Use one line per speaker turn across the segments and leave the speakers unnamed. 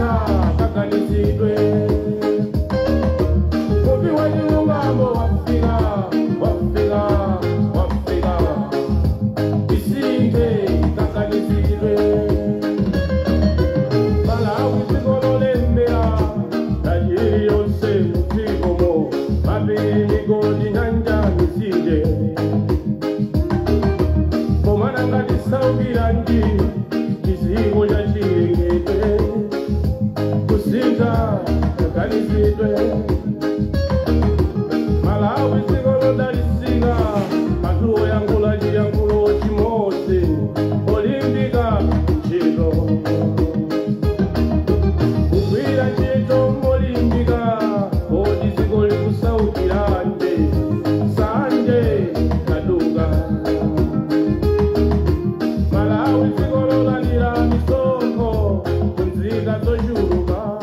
wafika kakanizidwe Muvi Wachilungamo wafika isinde kakanizidwe Malawi zikololembera tajiri yonse mutikomo mabiri migodi nyanja misinde Pomana ngatisaukira ndi chiziko cha chilengedwe kusinza kakanizidwe Malawi zikolodalisika matuwo yankula chiyankhulo chimodzi olimbika ntchito kugwira ntchito molimbika kodi dziko likusaukira nje sanje kaduka Malawi zikololandira misongo kunzika zochuluka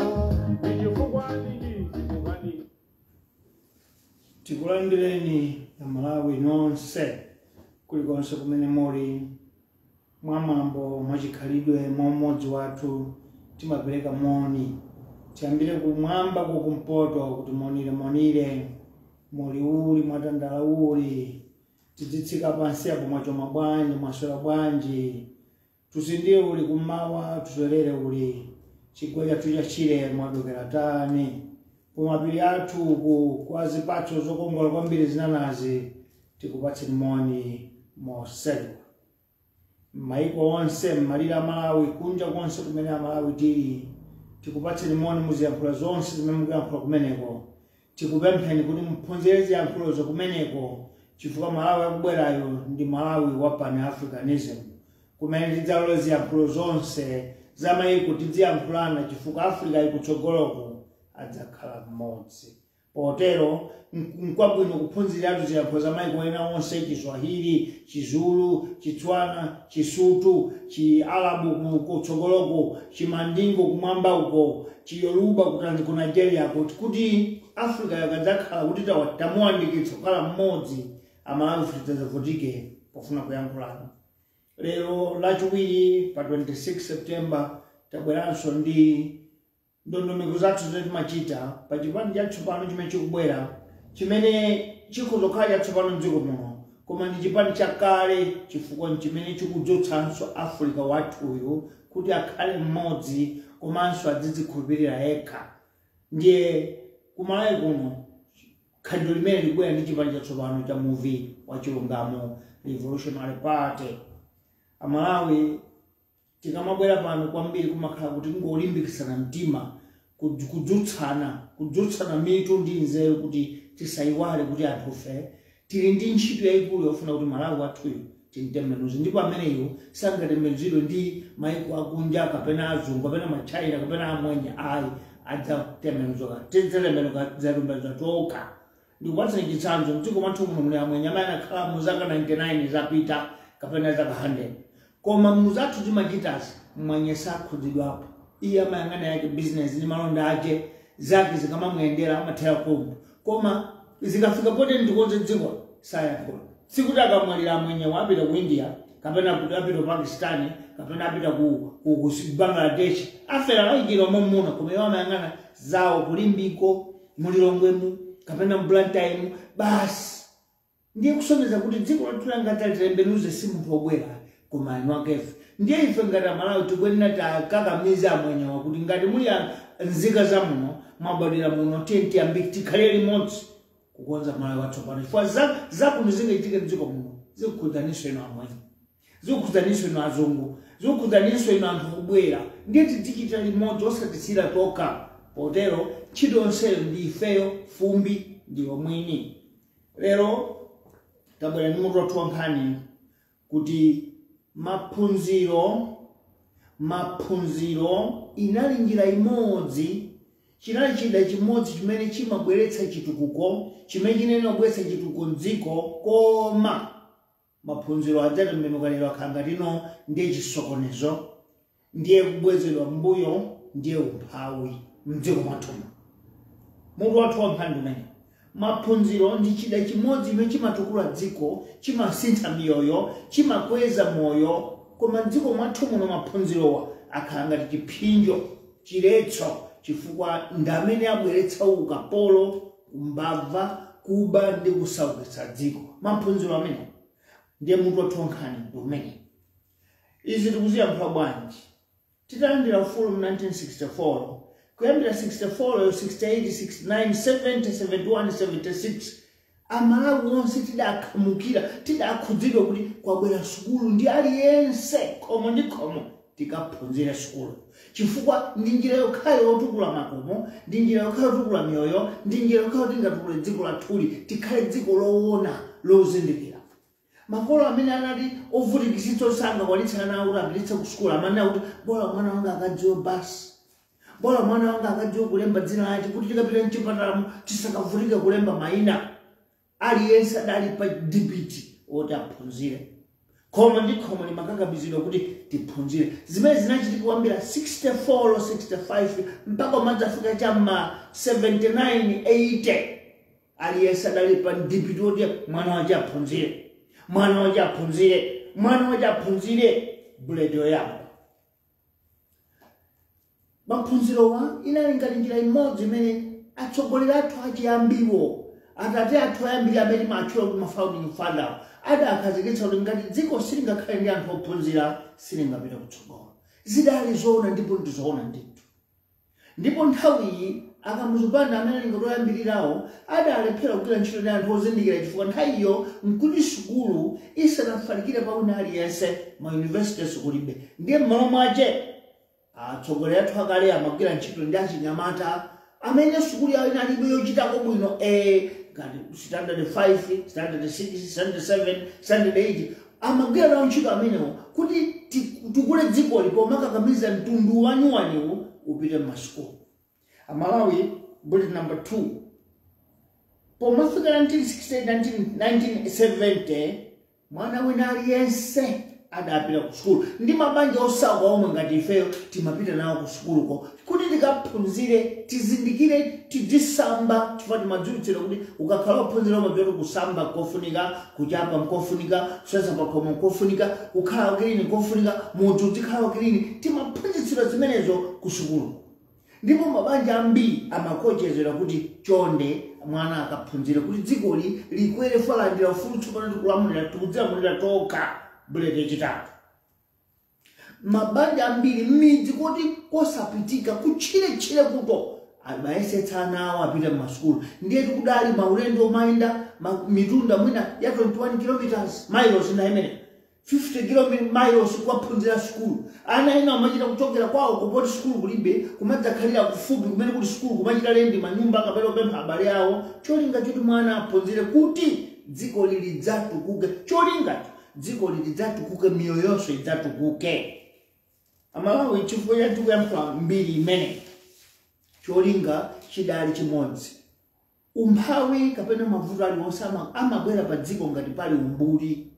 ichifukwa ndingi
tikulandireni ya Malawi nonse kulikonse kumene muli mwamambo mwachikhalidwe momodzi wathu timapereka moni tiyambire kumwamba kukumpoto kuti monire muli uli mwatandala uli tidzitsika pansi apo mwachoma bwanji mwaswera bwanji tusindire uli kumawa tuswerere uli chigwa chathu chachire mwadokera tani kumapiri athu kwa zipatso zokongola kwambiri zinanazi tikupatseni moni mosedwa maiko onse malira Malawi kunja konse kumene Malawi tili tikupatseni moni muziyankhulo zonse zimene mukuyankhula kumeneko tikupempheni kuti muphunzire ziyankhulo kumeneko chifukwa Malawi akubwerayo ndi Malawi wa Pan-Africanism kumene tidzalola ziyankhulo zonse za maiko tidziyankhulana chifukwa Africa ikutsogoloko adzakhala mmodzi potero nkwabwino kuphunziratu ziyankhulo za maiko ena onse Chiswahili, Chizulu, Chitswana, Chisutu, Chiarabu kutsogoloko, Chimandingo kumwamba uko, Chiyoruba ku Nigeria kuti Africa yakadzakhala kuti tamuwandikitsa kukhala mmodzi Amalawi tidzavutike pofuna kuyankhulana. Lero lachiwiri pa 26 September tabweranso ndi ndondomeko zathu zomwe timachita pa chipani chatsopano chimene chikubwera chimene chikuzokhala chatsopano m'dziko muno koma ndi chipani chakale chifukwa chimene chikudzutsanso Africa wathuyu kuti akhale mmodzi komanso adzidzikhulupirira yekha. Ndiye kumalawi kuno khalidwe limene likubwera ndi chipani chatsopano cha Muvi Wachilungamo Revolutionary Party. Amalawi tikamabwera pano kwambiri kumakhala kuti ngolimbikitsana mtima kudzutsana mitu ndi nzeru kuti tisayiwale kuti anthufe tili ndi ntchito yayikulu yofuna kuti Malawi wathuyu timtembenuze ndipo ameneyo sangatembenuzidwe ndi maiko akunja kapena azungu kapena machina kapena amwenye ayi adzatembenuzoka tidzatembenuka zatembenuza tokha. Ndikupatsani chitsanzo mdziko mwathu muno muli amwenye amene akhala mu zaka 99 zapita kapena zaka 100 koma muzathu timachitasi mwenye sakhudzidwapo iye amayang'ana yake business ndi malonda ake zake zikamamuyendera amathera kumbu koma zikafika pote ndikonze dziko sayankhula sikuti akamwalira mwenye wapita ku India kapena apita ku Pakistan kapena apita ku Bangladesh afera laikira momuna koma iwo amayang'ana zawo kulimbiko mulilongwemu kapena mblantayimu basi ndiye kusonyeza kuti dziko lathu langatalitembenuze si munthu wobwera koma anu akefe. Ndiye ife ngati Amalawi tikuyenera takakamiza amwenyewa kuti ngati muli nzika za muno mwabadwira muno tiyambike tikhale limodzi kukonza Malawi watsopano chifukwa zakuno zingachitika m'dziko muno zikukhudzaniso inu amwenye zikukhudzaniso inu azungu zikukhudzaniso inu anthu kubwera ndiye tichita limodzi osatisira tokha potero ntchito yonseyo ndi ifeyo fumbi ndiwo mwini. Lero tabwera ndi mutu wathu wankhani kuti maphunziro inali njira imodzi chinali chida chimodzi chimene chimabweretsa chitukuko chimene chinene kubweretsa chitukuko m'dziko koma maphunziro adzatembenuka lero akhala ngatino ndiye chisokonezo ndiye kubwezedwa mbuyo ndiye umphawi m'dziko mwathumu. Mutu wathu wankhani umene maphunziro ndi chida chimodzi chimene chimatukula dziko chimasintha miyoyo chimakweza moyo koma dziko mwathu muno maphunzirowa akhala ngati chiphinjo chiletso chifukwa ndamene abweretsa ukapolo, umbava, kuba ndi kusaukitsa dziko. Maphunziro amene ndiye mutu wathu wankhani umene. Izi tikuziyankhula bwanji? Titalandira ufulu mu 1964, kuyambira 64, 68, 69, 70, 71, 76, amalawi onse tidakhamukira, tidakhudzidwa kuti kwabwera sukulu ndi aliyense khomo ndi khomo tikaphunzire sukulu. Chifukwa ndi njira yokhayo yotukula makomo, ndi njira yokhayo yotukula mioyo, ndi njira yokhayo tingatukule dziko lathuli, tikhale dziko loona lozindikira. Makolo amene anati ovutikisitsa osanga kwalitsana nawo kuti apititse ku sukulu amanena kuti bola mwana wanga akadziwe basi, bola mwana wanga akadziwe kulemba dzina lake kuti tikapita mchipatala tisakavutike kulemba mayina. Aliyense adali pa dibiti oti aphunzire. Khomo ndi khomo limakakabizidwa kuti tiphunzire. Zimene zinachitika kuyambira 64, 65 mpaka madzafika chamma 79, 80. Aliyense adali pa dibiti oti mwana waje aphunzire. Mwana waje aphunzire, mwana waje aphunzire, buledi yoyamba. Maphunzirowa inali ngati njira imodzi imene atsogoleri athu achiyambiwo, atate athu ayambiri amene matchula kuti ma-founding father, adakhazikitsa kuti ngati dziko silingakhale ndi anthu ophunzira silingapita kutsogolo. Zidali zoona ndipo ndizoona ndithu. Ndipo nthawi iyi akamuzupanda amene ali ngati oyambirirawo adalephera kugwira ntchito ndi anthu ozindikira chifukwa nthawiyo nkuti sukulu isanafalikire pa wina aliyense, ma universities kulibe. Ndiye m'malo mwache atsogoleri athu akale amagwira ntchito ndi achinyamata amene sukulu yawo inalibe yochitako bwino, ngati standard 5, standard 6, standard 7, standard 8, amagwira nawo ntchito amenewo kuti tikule dziko lipo makakamiza mtundu waniwaniwo upite m'masukulu. Amalawi, bullet number 2. Pomafika 1960, 1970, mwana wina aliyense adapita ku sukulu. Ndi mabanja osauka omwe ngati ifeyo timapita nawo ku sukuluko kuti tikaphunzire, tizindikire, tizisamba. Chifukwa timadziwitsidwa kuti ukakhala ophunzira umapita kusamba kofunika, kuchapa nkofunika, kusesa pakhomo nkofunika, kukhala wakilini nkofunika, munthu uzikhala wakilini. Timaphunzitsidwa zimenezo ku sukulu. Ndipo mabanja ambiri amakochezera kuti chonde mwana akaphunzire kuti dziko likwere falandira ufulu tsopano tikulamulira tikudzilamulira tokha. Bullet yachitatu. Mabanja ambiri m'midzi kuti kosapitika kutchire kuto amayesetsa ana awo apita m'masukulu. Ndiye tikudali maulendo omayenda mitunda mwina ya 21 kilometers, miles na imene 50 miles kuwaphunzira sukulu. Ana ena amachita kuchokera kwawo kupoti sukulu kulibe, kumadzakhalira kufupi kumene kuti sukulu kumachita lendi manyumba akapita kupempha abale awo. Cholinga choti mwana aphunzire kuti dziko lidzatukuke. Cholinga dziko lidzatukuke, miyoyo yonse idzatukuke. Amalawi chifukwa cha tikuyankhula mbiri imene cholinga chidali chimodzi. Umphawi kapena mavuto aliwonse amabwera pa dziko ngati pali umbuli.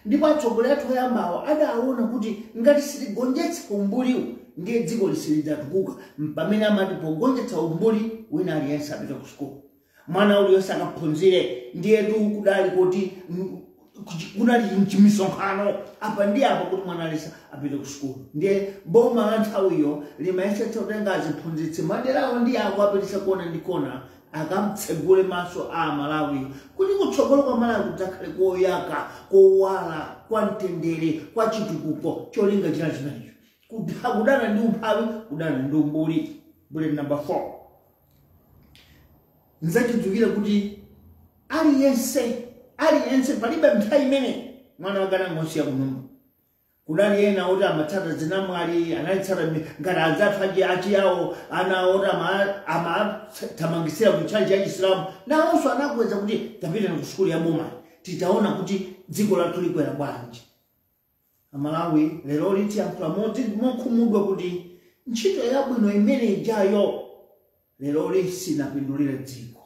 Ndipo atsogoleri athu oyambawo adaona kuti ngati sitigonjetsa umbuliwu ndiye dziko lidzatukuka. Pamene amati pogonjetsa umbuli wina aliyense apita ku sukulu. Mwana uliwonse akaphunzire. Ndiyetu kudali kuti kunali mchimisonkhano apa ndi apa kuti mwana aliyense apite ku sukulu. Ndiye boma la nthawiyo limayesetsa kutenga aziphunzitsi maderawo ndi ako apititsa kona ndi kona akamtsegule maso a Malawi kuti kutsogolo kwa Malawi kudzakhale koyaka, kowala, kwa mtendere, kwa chitukuko. Cholinga china chimenecho kudana ndi umphawi, kudana ndi umbuli. Bullet number 4. Nzachidzukira kuti aliyense palibe nthawi imene mwana wakana ngosiya kunyumba. Kunali ena oti amatsata zinamwali, analitsata ngati adzathu achiyawo, ana oti amathamangisira ku chalichi ya Chisilamu. Nawonso anakweza kuti tapita ku sukulu ya boma, titaona kuti dziko lathu likwera bwanji. Amalawi lero tiyankhula mokhumudwa kuti ntchito yabwino imene ijayo lero sinapindulire dziko.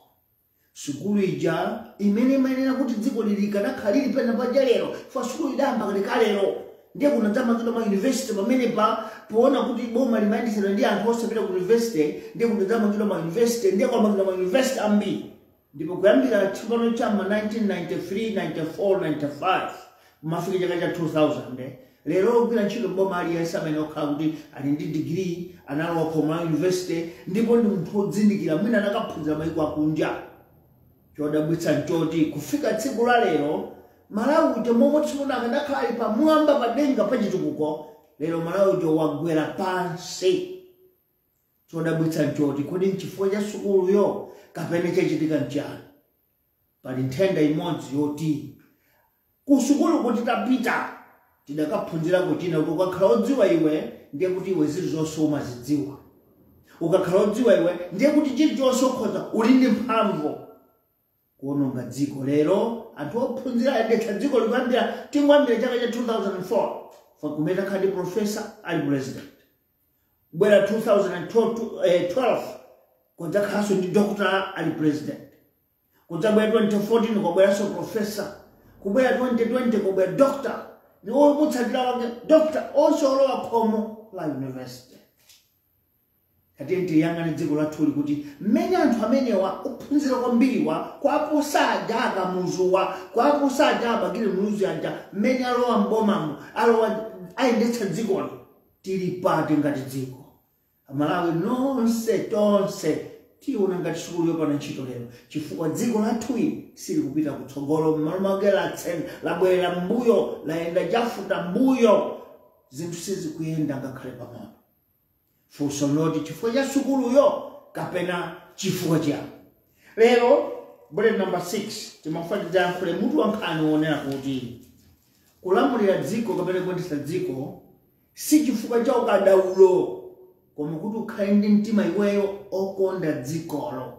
Sukulu ija imene imayenera kuti dziko likanakhalire pena paja lero, fa sukulu idayamba kale lero. Ndiye kunadzamangidwa ma university pamene poona kuti boma limayendetsedwa ndi anthu osapita ku university. Ndiye kunadzamangidwa ma university, ndiye kwamangidwa ma university ambiri. Ndipo kuyambira tsopano cha 1993, 94, 95 kumafika chaka cha 2000 lero gwira ntchito mboma aliyense amene okhala kuti ali ndi degree analowa koma university ndipo ndi munthu odzindikira mwina anakaphunzira mayiko akunja. Chodabwitsa nchoti kufika tsiku la lero Malawi momwe tiona akadakhala ali pamwamba padenga pa chitukuko, lero Malawi wagwera pansi. Chodabwitsa nchoti kodi n'chifukwa cha sukuluyo kapena chachitika nchani. Pali nthenda imodzi yoti ku sukulu kuti tapita tidakaphunzira kuchina kuti ukakhala odziwa iwe ndiye kuti iwe zilizonse umazidziwa. Ukakhala odziwa iwe ndiye kuti chilichonse ukhoza uli ndi mphamvu kuononga dziko. Lero anthu ophunzira adetsa dziko likuyambira tingwambira chaka cha 2004 kumene khadi professor ali president. Bwera 2012 kudzakhalanso ndi doctor ali president. Kudzabwera 2014 kubweranso professor. Kubwera 2020 kubwera doctor. Ni mutsatira wake doctor onse olowa khomo la university. Kati ntiyang'ane dziko lathuli kuti mmene anthu amenewa ophunzira kwambiriwa kwaposa aja akamuzuwa kwaposa aja abagire muluzi aja mmene alowa mbomamo alowa ayendetsa dzikolo tili pati ngati dziko. Amalawi nonse tonse tiona ngati sukulu yopanda ntchito lero chifukwa dziko lathuli sili kupita kutsogolo m'malo mwake labwera mbuyo layenda jafuta mbuyo zinthu sizikuyenda ngakhale pang'ono. Funso loti chifukwa cha sukuluyo kapena chifukwa chiyani. Lero bullet number 6 timafuna tiyankhule mutu wankhani wonena kuti kulamulira dziko kapena kuyendetsa dziko si chifukwa cha ukadaulo koma kuti ukhale ndi mtima iweyo okonda dzikolo.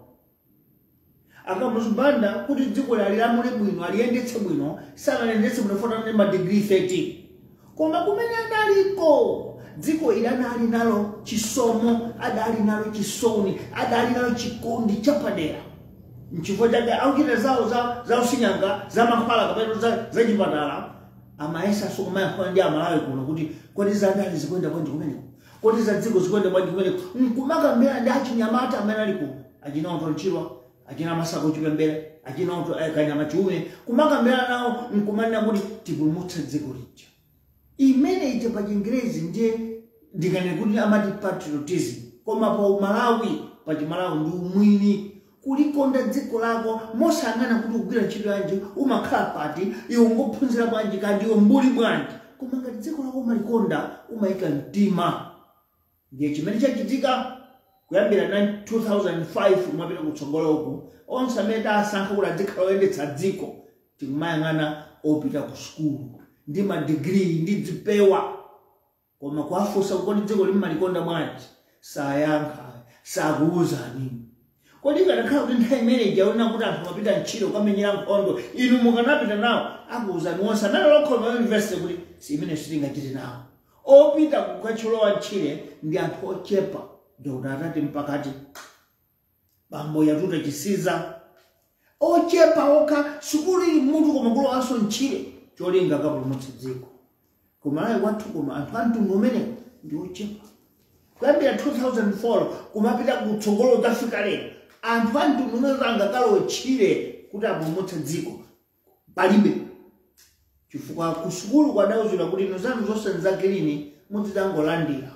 Akamuzibanda kuti dziko lilamule bwino aliyendetse bwino sanaliyendetse bwino fota ndi madegree 30 koma kumene analiko dziko ili anali nalo chisomo, adali nalo chisoni, adali nalo chikondi chapadera. Nchifukwa chake akuchita zawo za usinyanga za mankhwala kapena za chipatala amayesa sokumayankhula ndi Amalawi kuno kuti kodi zadali zikuyenda bwanji kumeneko, kodi za dziko zikuyenda bwanji kumeneko. Nkumakambira ndi achinyamata amene ali kuno achina Otonchirwa, achina Masako Chipembere, achina Kanyama Chiume, kumakambira nawo nkumanena kuti tipulumutse dziko lija. Imene ite pa Chingerezi ndiye ndikane kuti amati patriotism koma pa Malawi pa Malawi ndi umwini kulikonda dziko lako mosangana kuti ugwira ntchito yanji umakhala pati iwe ngophunzira bwanji kandi iwe mbuli bwanji koma ngati dziko lako umalikonda umayika mtima. Ndiye chimene chachitika kuyambira 2005 kumapita kutsogolo uku onse amene asankha kuti adzikhala oyendetsa dziko tikumayang'ana opita ku sukulu ndi madegree ndi zipewa koma kwafunsa kodi dziko limalikonda bwanji sayankha sakuwuzani. Kodi kanakhala kuti nthawi imene ijaona kuti anthu amapita ntchito kamenyera nkhondo inu mukanapita nawo akuwuzani wonse amene lokhoma university kuti si imene sitingachite nawo. Opita kukachilowa ntchire ndi anthu ochepa Dr. Atati mpakati bambo yatuta chisiza ochepa okha sukulu ili mutu koma kulowanso ntchire cholinga kapulumutsa dziko. Kumalawi kwathu kuno anthu amtundu umene ndi ochepa. Kuyambira 2004 kumapita kutsogolo tafika lero anthu amtundu umene angakalowe ntchire kuti apulumutse dziko palibe. Chifukwa ku sukulu kwadauzidwa kuti ino zanu zonse nzakilini muzitangolandira.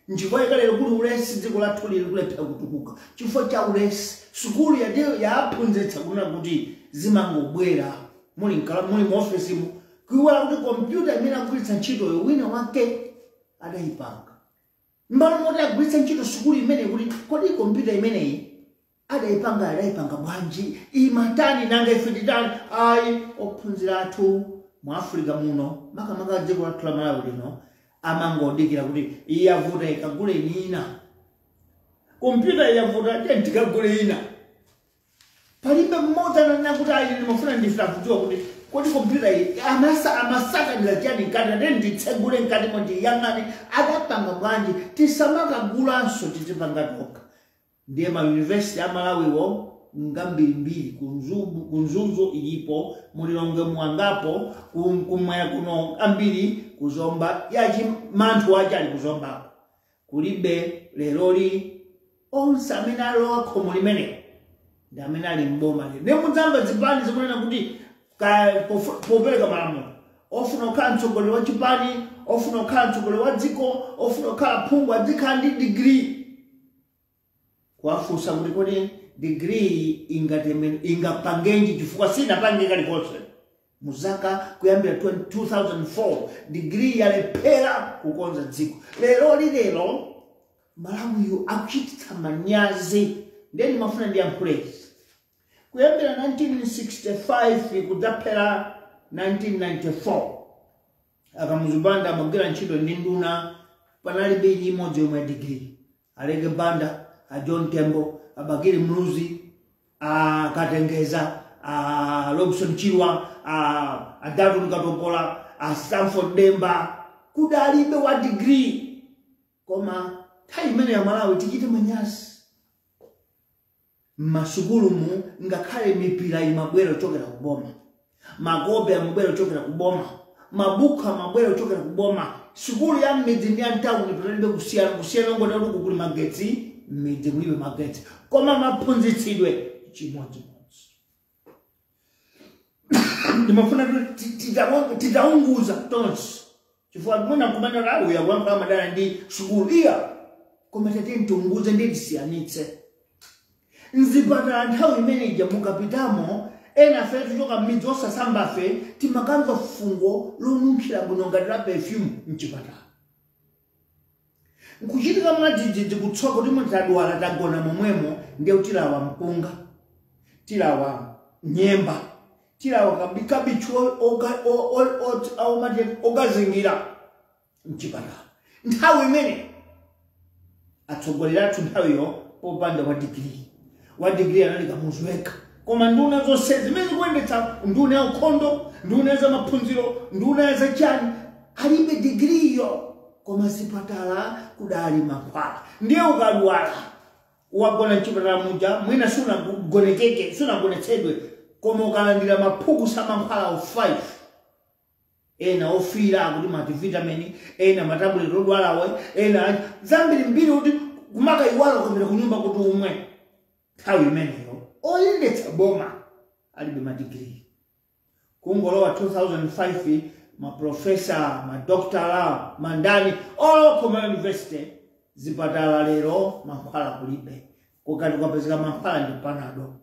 Nchifukwa ikalero kuti ulesi dziko lathu lili kulephera kutukuka chifukwa cha ulesi. Sukulu yaphunzitsa kunena kuti zimangobwera muli mu office mu kuiwala kuti kompyuta imene agwiritsa ntchitoyo wina wake adayipanga. Mbalo moti agwiritsa ntchito sukulu imene kuti kodi kompyuta imeneyi adayipanga bwanji imatani nanga ife titani ayi ophunzira athu mu Africa muno makamaka dziko lathu la Malawi lino amangodikira kuti iyavuta ikagule ina kompyuta iyavuta ndikagule ina. Palibe mmodzi ananena kuti ayi ndimafuna ndifuna kuti kodi kompyuta iyi amasaka ndilachani nkati ane nditsegule nkati mwati yang'ani adapanga bwanji tisamakagulanso titipanga toka. Ndiye mauniversity amalawiwo ngambirimbiri kunzuzu ilipo mulilonge mwangapo kumwaya kuno ambiri kuzomba yachi manthu wachi ali kuzombapo kulibe leroli onse amene alowa khomo limene ndi amene ali mboma lero. Ne mudzamva zipani zikunena kuti popereka malamulo ofuna kukhala mtsogoleri wa chipani ofuna kukhala mtsogoleri wa dziko, ofuna kukhala phungu adzikhala ndi degree. Kuwafunsa kuti kodi degree ingapangenji chifukwa sinapange kalikonse. Muzaka kuyambira 2004 degree yalephera kukonza dziko. Lero Malawi akuchititsa manyazi. Ndeni mafuna ndiyankhulezi. Kuyambira 1965 kudzapera 1994 akamuzibanda amagwira ntchito ndi nduna panalibe imodzi yomwe degree. Alege Banda, a John Tembo, a Bagiri Mluzi, a Katengeza, a Robson Chilwa, a Darwin Katopola, a Stanford Demba, kudalibe wa degree. Koma taimene ya Malawi tichite manyazi. Masukulu mu ngakhale mipira imabwera kuchokera kuboma. Magobe amabwera kuchokera kuboma. Mabuku amabwera kuchokera kuboma. Sukulu ya midzi ndi antawuni tutalibe kusiyana ngoti kuti kuli magetsi, midzi mulibe magetsi. Koma maphunzitsidwe chimodzimodzi. Ndimafuna kuti titaunguza tonse. Chifukwa mwina kumana rawo ya wanga madala ndi sukulu iya. Koma tateni tiunguze ndi tisiyanitse. Nzipatala nthawi imene ija mukapitamo ena fe tuchoka midzi osasamba fe timakamva fungo lonunkhira bwino ngati la perfume mchipatala. Nkuchitika mwadidzi kutsoka kuti mutadwala tagona momwemo ndiye tilawa mpunga, tilawa nyemba, tilawa kabikabichu ogazingira mchipatala. Nthawi imene atsogoleri athu nthawiyo popanda wa degree. Wa degree analika muzweka. Koma nduna zonse zimene zikuendetsa nduna ya ukhondo, nduna za maphunziro, nduna za chani alibe degree yo. Koma zipatala kudali mankhwala. Ndiye ukadwala wagona mchipatala muja mwina suna gonekeke, suna gonetsedwe. Koma ukalandira maphuku sa mankhwala 5. Ena ofira kuti multivitamin, ena matabuleti odwalawe, ena zambiri mbiri kuti kumaka iwala kwambira kunyumba kuti umwe. Nthawi imeneyo oyendetsa boma alibe madegree. Kungolowa 2005 maprofesa, madoktora, mandani all Koma University zipatala lero mankhwala kulibe. Kukati kwapezeka mankhwala ndi panado.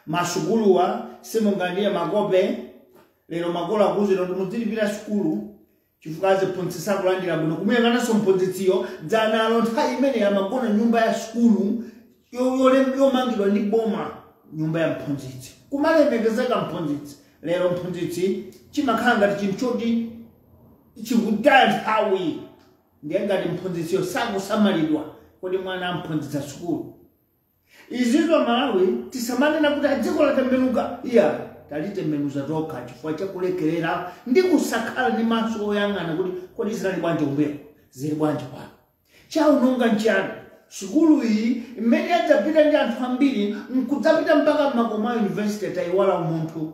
Masukuluwa simungandire magobe lero makola kuziro ndimuzilipira sukulu chifukwa aziphunzitsa kulandira bwino kumuyang'ananso mphunzitsiyo dzanalo nthawi imene yamagona nyumba ya sukulu yomangidwa ndi boma nyumba ya mphunzitsi. Kumalemekezeka mphunzitsi. Lero mphunzitsi chimakhala ngati chinthu choti chikutaya nthawi. Ndiye ngati mphunzitsiyo sakusamalidwa kodi mwana amphunzitsa sukulu. Izizo Malawi tisamanena kuti adziko latembenuka. Iya talitembenuza tokha chifukwa chakulekerera ndi kusakhala ndi maso oyang'ana kuti kodi zili bwanji umbeko zili bwanji pano. Chaunonga nchiyani. Sukulu iyi imene yadzapita ndi anthu ambiri nkudzapita mpaka Makoma University tayiwala munthu.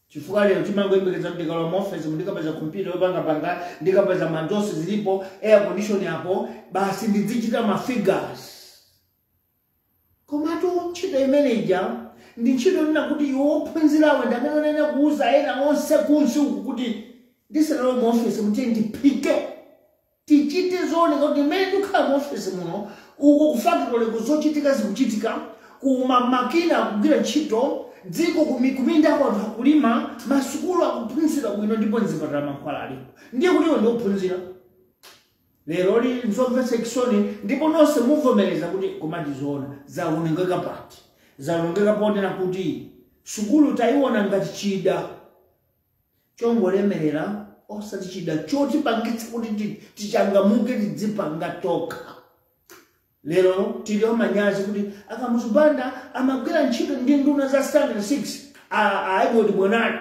Chifukwa lero timangoyembekeza ndikalowa muoffice ndikapeza computer yopangapanga ndikapeza manjosi zilipo air condition yapo basi ndidzichita mafigures. Komatu ntchito imeneja ndi ntchito nina kuti yophunzirawe ndamene onene kuuza ena onse kunsi uku kuti ndisalowa muoffice mutini ndipike. Tichite zooneka kuti imene tikhala muoffice muno uko kufactory kuzochitika zikuchitika kuma makina akugwira ntchito dziko kuminda kwa anthu akulima masukulu akuphunzira bwino ndipo nzipatala mankhwala alipo. Ndiye kuti iwo ndiophunzira. Lero li nzomvetsa chisoni ndipo nonse muvomereza kuti koma ndizoona zaonongeka pati. Zaonongeka ponena kuti sukulu tayiona ngati chida chongolemerera osati chida choti pangitsa kuti tichangamuke tidzipanga tokha. Lero tiliyo manyazi kuti akamuzibanda amagwira ntchito ndi nduna za standard 6 aibodi bwanani.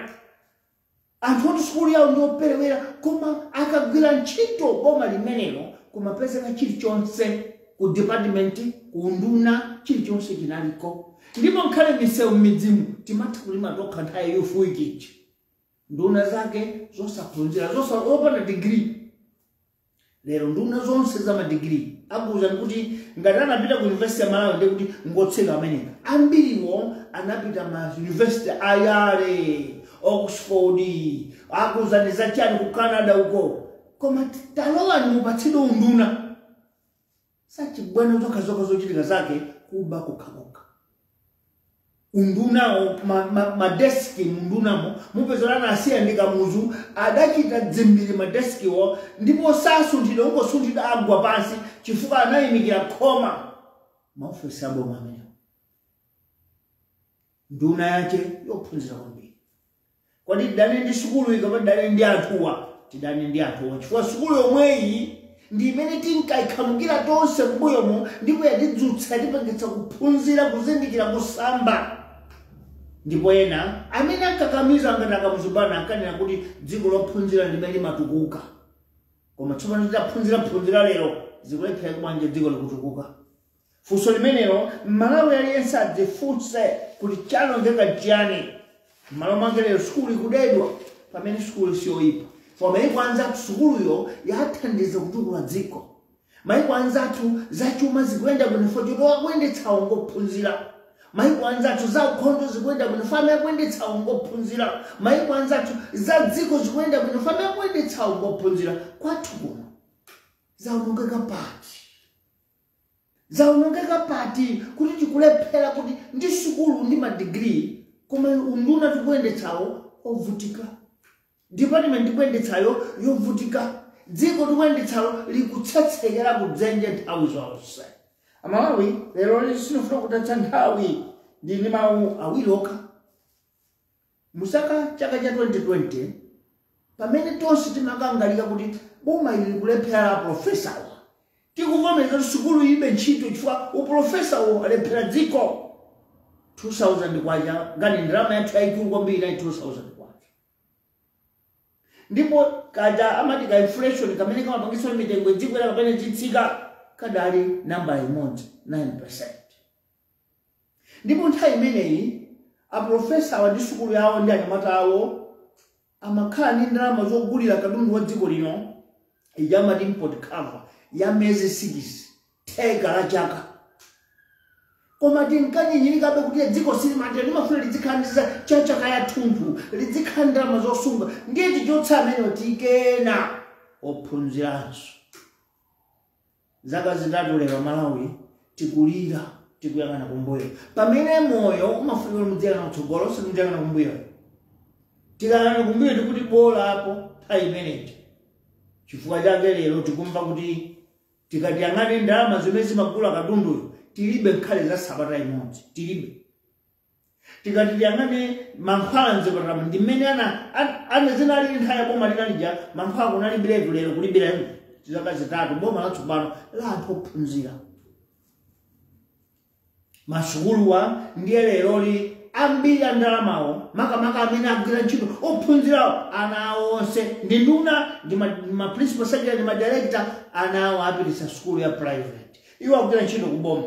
Anthu oti sukulu yawo ndioperewera koma akagwira ntchito boma limenelo kumapezeka chilichonse ku department ku nduna chilichonse chinaliko. Ndipo nkhale misewu midzimu timatha kulima tokha nthawi yofuikira. Nduna zake zosaphunzira opanda degree. Lero nduna zonse za madegree akuza kuti ngati anapita ku University ya Malawi ndi kuti ngotseka amene ambiriwo anapita ma university ayale Oxford akuza ndi zachani ku Canada uko koma talowa mupatsidwe unduna sachibwana zokhazokha zochitika zake kuba kukhakoka unduna madeski mundunamo mupezolana asiya ndikamuzu adachita dzimbiri madeskiwo ndipo sasunthidwa ungosunthidwa agwa pansi chifukwa anayimikira khoma maofesi aboma amenewo nduna yache yophunzira kwambiri kwati tidane ndi sukulu ikapa tidane ndi anthuwa tidane ndi anthuwa chifukwa sukulu yomweyi ndi imene tinkayikhamukira tonse m'mbuyomo ndipo yatidzutsa tipangitsa kuphunzira kuzindikira kusamba ndipo ena amene ankakamiza ngati akamuzubana ankanena kuti dziko lophunzira limene limatukuka koma tsopano titaphunzira lero dziko liphera kubanja dziko likutukuka funso limenelo Malawi aliyense adzifunse kuti chalongeka chiyani m'malo mwake lero sukulu ikudedwa pamene sukulu siyoyipa mayiko anzathu sukuluyo yathandiza kutukula dziko mayiko anzathu zachuma zikuyenda bwino chifukwa kuyendetsawo ngophunzira mayiko anzathu za ukhondo zikuyenda bwino chifukwa kuyendetsawo ngophunzira mayiko anzathu za dziko zikuyenda bwino chifukwa kuyendetsawo ngophunzira kwathu kuno zaonongeka pati kuti tikulephera kuti ndi sukulu ndi madigiri koma unduna tikuyendetsawo ovutika department tikuyendetsayo yovutika dziko tikuyendetsayo likutsetsekera kudzenje nthawi zonse Amalawi lero sinofuna kutatsa nthawi ndi mawu awiri okha musaka chaka cha 2020 pamene tonse timakangalika kuti boma ili kulephera profesawa tikuvomera kuti sukulu ilibe ntchito chifukwa uprofesawo alephera dziko 2000 kwacha ngati ndalama yathu yayikulu kwambiri nayi 2000 kwacha ndipo kaja amati ka inflation kamene kamapangitsa mitengo dziko la kapene chitsika kadali namba imodzi 9%. Ndipo nthawi imeneyi aprofesawa ndi sukulu yawo ndi anyamata awo amakhala ndi ndalama zogulira katundu wa dziko lino ijamati import cover ya mezi 6 theka la chaka koma tinkanyinyirikabe kuti dziko silimatera limafuna lidzikhandiza chaka ya thunthu lidzikhala ndalama zosunga ndiye tichotsa amene tikena ophunziranso zaka zitatu lero Malawi tikulira tikuyang'ana kumbuyo pamene moyo umafunika mudziyang'ana kutsogolo simudziyang'ana kumbuyo tikayang'ana kumbuyo tikuti bola apo nthawi imeneyi chifukwa chake lero tikumva kuti tikatiyang'ane ndalama zimene zimagula katunduyo tilibe nkhale za sabata imodzi tilibe tikati tiyang'ane mankhwala mzipatala ndi mmene ana zinali nthawi ya boma linalija mankhwala kunalibiretu lero kulibira zaka zitatu boma latsopano la anthu ophunzira masukuluwa ndiye leroli ambiri andalamawo makamaka amene agwira ntchito ophunzirawo ana awo onse ndi nduna ndi ma principal secretary ndi ma director ana awo apitisa sukulu ya private iwo agwira ntchito kuboma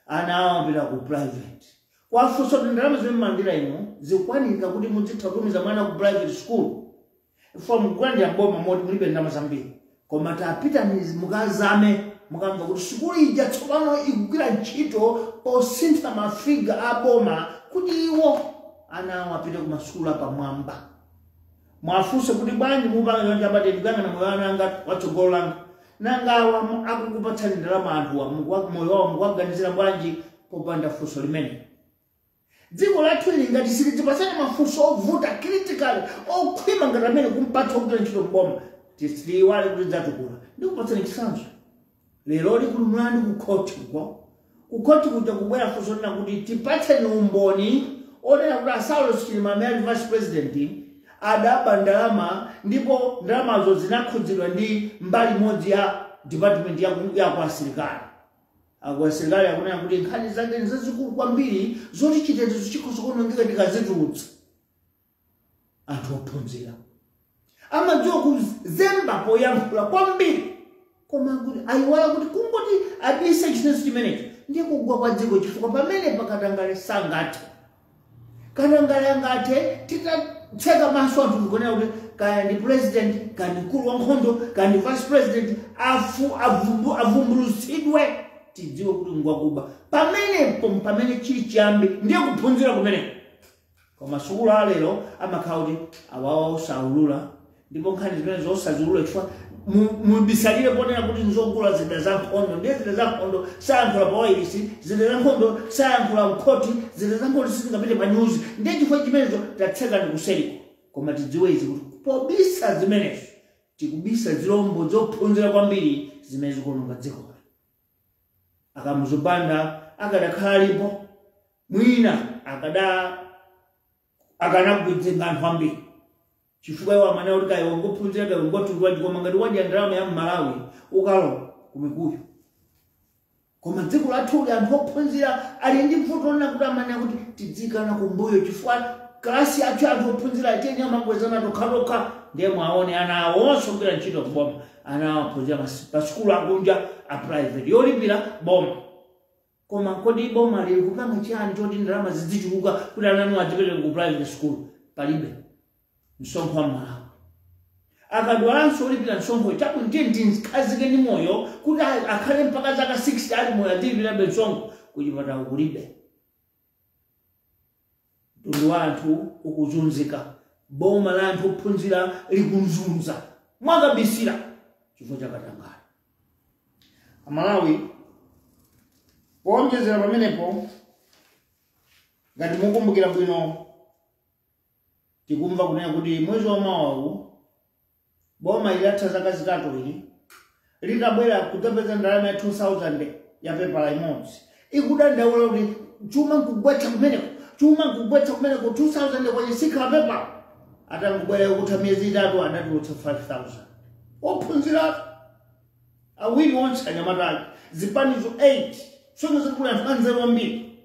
ana awo apita ku private kwafunso kuti ndalama zimene mandira ino zikwanika kuti mudzitha kutumiza mwana ku private school from grand ya boma moti mulibe ndalama zambiri koma tapita mukazame mukamva kuti sukulu ija tsopano ikugwira ntchito posintha mafiga aboma kuti iwo ana awo apite ku masukulu apamwamba mwafunse kuti bwanji mupanga yonja abate ndikuyang'ana moyo wananga watsogolo langa nangawa akukupatsani ndalama anthuwa moyo wawo mukuwaganizira bwanji popanda funso limene dziko lathu ili ngati silitipasani mafunso ovuta critical okhwima ngati amene kumpatsa kugwira ntchito mboma tisiliwale kuti dzatukula ndikupatsani chitsanzo lero likuli mlandu kukhoti kuja kubwera funso lina kuti tipatseni umboni onena kuti Saulos Chilima amene vice president adaba ndalama ndipo ndalamazo zinakhudzidwa ndi mbali imodzi ya department ya kwa asilikali asilikali akunena kuti nkhani zake nzazikulu kwambiri zoti chitetezo chikhoza kuonongeka tikazitulutsa anthu ophunzira amadziwa kuzemba poyankhula kwambiri koma kuti ayiwala kuti kungoti abise chinenso chimenecho ndiye kugwa kwa dziko chifukwa pamene pakatangale sangathe katangale angathe titatseka maso anthu tikonera kuti kaya ndi president kaya ndi mkulu wa nkhondo kaya ndi vice president avumbulutsidwe tidziwe kuti ngwakuba pamene chili chiyambi ndiye kuphunzira kumeneko koma sukulu alero amakhala kuti awawa osaulula ndipo nkhani zimene zosaziulula chifukwa mubisalire ponera kuti nzogula zida za nkhondo ndiye zida za nkhondo sayankhula pa wailisi zida za nkhondo sayankhula mkhoti zida za nkhondo sizingapite pa news ndiye chifukwa chimenezo tatseka ndi kuseriko koma tidziwe izi kuti pobisa zimenezo tikubisa zilombo zophunzira kwambiri zimene zikuononga dziko akamuzopanda akadakhala lipo mwina akanagwidzenga anthu ambiri chifukwa iwo amene kuti kayo ngophunzira kayo ngotundwa koma ngati wadya ndalama ya Malawi ukalo kumikuyo koma dziko lathu anthu ophunzira ali ndi mfuto lina kuti amene kuti tidzikana kumbuyo chifukwa klasi yathu anthu ophunzira ateni amagwezana tokha ndiye mwaone ana awo osongera ntchito kuboma ana aphunzira pa sukulu akunja a private yolipira boma koma kodi boma lili kupanga chani choti ndalama zidzichuluka kuti ananu adzipeleke ku private school palibe msonkho wa Malawi akadwalanso olipira msonkho chakuntenti khazike ni moyo kuti akhale mpaka zaka 60 ali moyo adilipirabe msonkho kuchipatala kulibe mtundu wa anthu ukuzunzika boma la anthu ophunzira likunzunza mwakabisira chifukwa chakatangala Amalawi kuonjezera pamenepo ngati mukumbukira bwino tikumva kunena kuti mwezi wa Mawa boma ilatha zaka zitatu ili litabwera kutapeza ndalama ya 2000 ya pepala imodzi ikudandaula kuti chuma nkugwetsa kumeneko 2000 kwenye sika la pepa atangubwera kuti miyezi itatu adatulutsa 5000 ophunzira awiri onse anyamatali zipanizo 8 songa zikula mfanze wambiri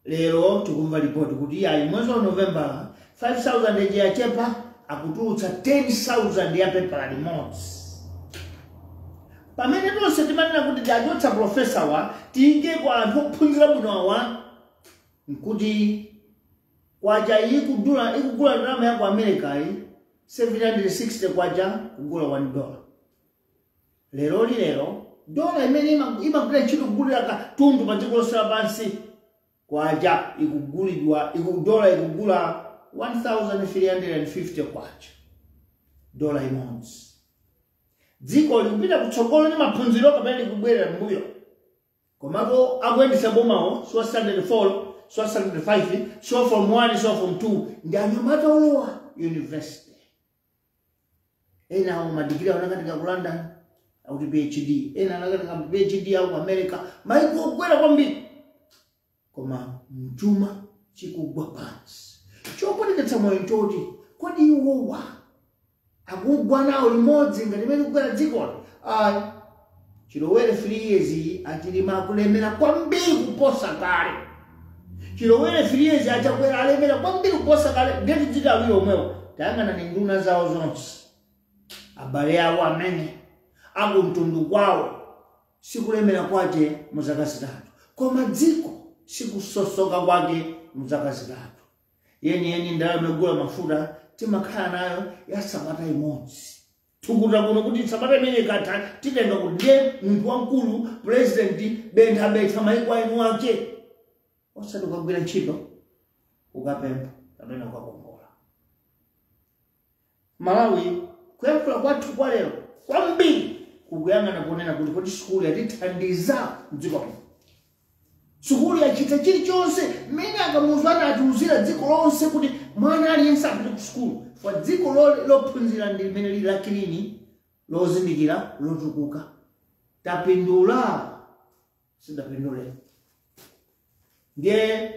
lero tukumva ripoti kuti yayi mwezi wa November 5000 eje ya chepa akutulutsa 10000 ya pepa limodzi pamene tonse timanena kuti tiachotsa profesa wa tiinge kwa anthu ophunzira bwino wa nkuti kwacha ikugula ndalama ya ku America 760 kwacha kugula $1 lero dola imene imagula ntchito kugulira katundu pa dziko lonse lapansi kwacha dola ikugula 1350 kwacha dola imodzi dziko likupita kutsogolo ndi maphunziro kapena likubwerera mbuyo komako akuyendetsa bomawo so standard 4 so standard 5 so from 1 so from 2 ndi anyamata olowa university ena madigiri anakatika ku London au PhD ena anakatika PhD au America maiko kukwera kwambiri koma mchuma chikugwa pansi chopondetsa moyo choti kodi iwowa akugwa nawo limodzi ngati mene kukwera dziko chilowere 3 years achilima kulemera kwambiri kuposa kale chilowere 3 years achakwera alemera kwambiri kuposa kale ngeti dziko awiri omwewo tayang'ana ni nduna zawo zonse abale awo amene akumtundu kwawo sikulemera kwache muzaka zitatu koma dziko sikusosoka kwake muzaka zitatu yeni ndalama yogula mafuta timakhala nayo ya sabata imodzi tukuta kuno kuti sabata imene ikatha titenga kuti ndiye munthu wamkulu president bentha betha maiko ainu ake osati ukagwira ntchito ukapempha kapena ukakongola Malawi kuyankhula kwathu kwa lero kwambiri kukuyang'ana kunena kuti kodi sukulu yatithandiza mdziko muno sukulu yachita chilichonse mmene akamuzu atiuzira dziko lonse kuti mwana aliyense apite ku sukulu for dziko lophunzira ndi limene lili lakilini lozindikira lotukuka tapindula sidapindule ndiye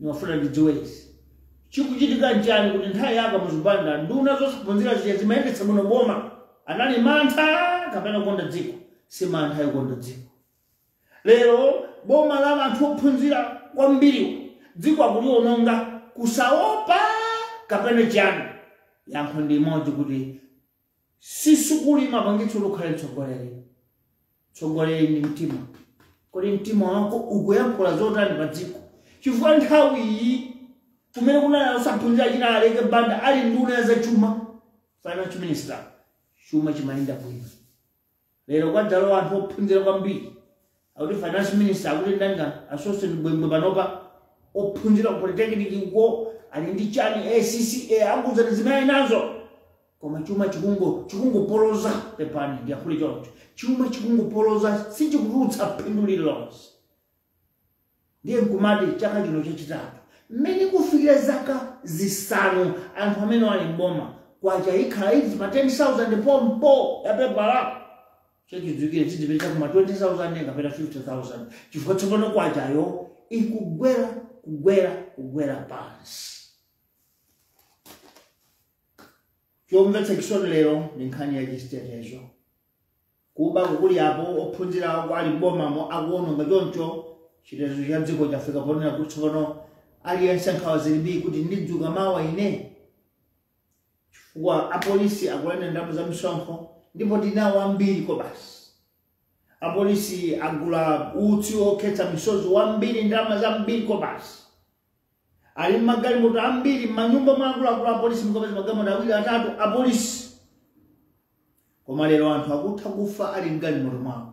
niwafuna ndidziwe izi chikuchitika nchani kuti nthawi yaka muzipanda nduna zosaphunzira zija zimayendetsa bwino boma anali mantha kapena kukonda dziko si mantha yokonda dziko lero boma la anthu ophunzira kwambiri dziko akuliononga kusaopa kapena chani yankho ndi imodzi kuti si sukulu imapangitsa lukhale tsogoleri ndi mtima kodi mtima wako ukuyankhula zotani pa dziko chifukwa nthawi iyi kumene kunali osaphunzira china aleke banda ali nduna ya zachuma financial minister chuma chimayenda bwino lero kwadzalowa anthu ophunzira kwambiri akuti finance minister akuti ndanga associate bwembwe panopa ophunzira ku polytechnic uko ali ndi chani ACCA akuza zimene nazo koma chuma chikungopoloza pepani ndi akuli choncho. Chuma chikungopoloza sichikutulutsa phindu lililonse. Ndiye nkumati chaka chino chachitatu mmene kufikira zaka zisanu anthu amene ali mboma kwacha ikhala izi pa 10,000 pompo ya pepala chechidzukire chidzipita kuma 20,000 kapena 50,000 chifukwa tsopano kwachayo ikugwera pansi. Chomvetsa chisoni lero ndi nkhani ya chitetezo. Kuba kukuli apo ophunzira ali mbomamo akuononga choncho chitetezo cha dziko chafika ponena kuti tsopano aliyense nkhawa zilibi kuti ndidzuka mawa ine chifukwa apolisi akulanda ndalama za msonkho ndipo tinawo ambiri ko basi. Apolisi agula utsi okhetsa misozi wambiri ndalama zambiri ko basi. Ali magalimoto ambiri manyumba mwakulu apolisi mukapeza magalimoto awiri atatu apolisi. Koma lero anthu akutha kufa ali mgalimoto mwawo.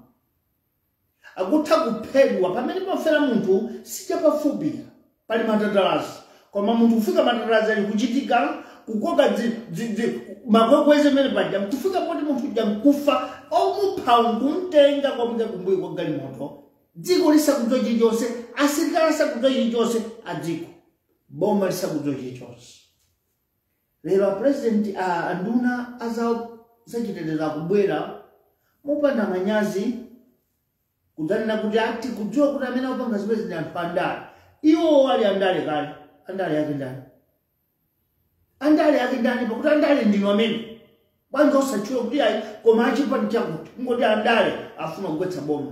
Akutha kuphedwa pamene pafera munthu sichapafupi pali matatalazi. Koma munthu kufika matatalazi ali kuchitika kukoka makokweze mene paja kufika poti munthu jamkufa omupha kumtenga kwa mja kumbuyo kwa galimoto. Dziko lisakudzwa chilichonse, asilikali sakudzwa chilichonse adziko. Boma lisakudzwa chilichonse. Lero president anduna zachitetezo kubwera mopanda manyazi kudzanena kuti ati kudziwa kuti amene apanga zimene ndi anthu andale. Iwo ali andale kale. Andale yake ndani? Andale yake ndani pakuti andale ndino amene bwanji osachula kuti ayi koma achipani chakuti ngoti andale afuna kugwetsa boma.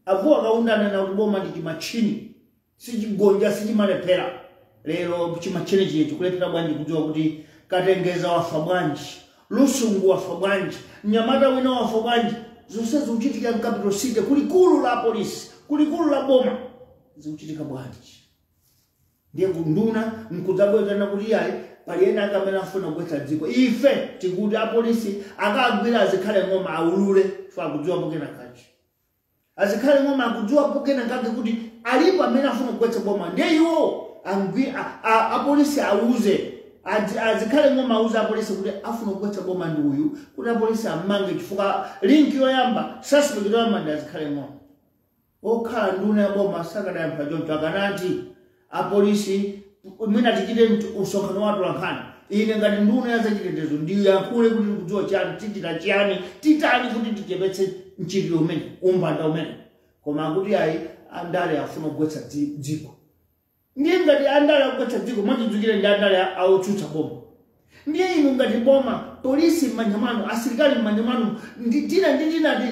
Avuwa akaundana na kuti boma ndi chimachini sichigonja sichimalephera. Lero chimachini chiyetu kulephera bwanji kudziwa kuti Katengeza wafa bwanji, Lusungu wafa bwanji, Nyamata wina wafa bwanji. Zonse zikuchitika capital city kulikulu la polisi, kulikulu la boma zikuchitika bwanji. Ndiye kunduna mkudzabweza na kuti ayi paliena akamene afuna kugwetsa dziko. Ife tikuti apolisi akagwira azikhale ng'oma aulule fa kudziwa pokena kachi. Azikhale ng'oma akudziwa pokena kake kuti alipo amene afuna kugwetsa boma. Ndiye iwo apolisi auze azikhale ng'oma auze apolisi kuti afuna kugwetsa boma ndi uyu kuti apolisi amange chifukwa link yoyamba suspect yoyamba ndi azikhale ng'oma. Okhala nduna ya boma sakadayamba choncho akanati apolisi mwina tichite usonkhano watu lankhani. Ine ngati nduna ya zachitetezo ndiyankhule kuti kudziwa chani tichita chiyani titani kuti tichepetse mchitidwe umene umbanda umene. Koma kuti ayi andale afuna kugwetsa dziko. Ndiye ngati andale akugwetsa dziko mwachidzukire ndi andale autsutsa boma. Ndiye inu ngati boma polisi m'manyamano asilikali m'manyamano tina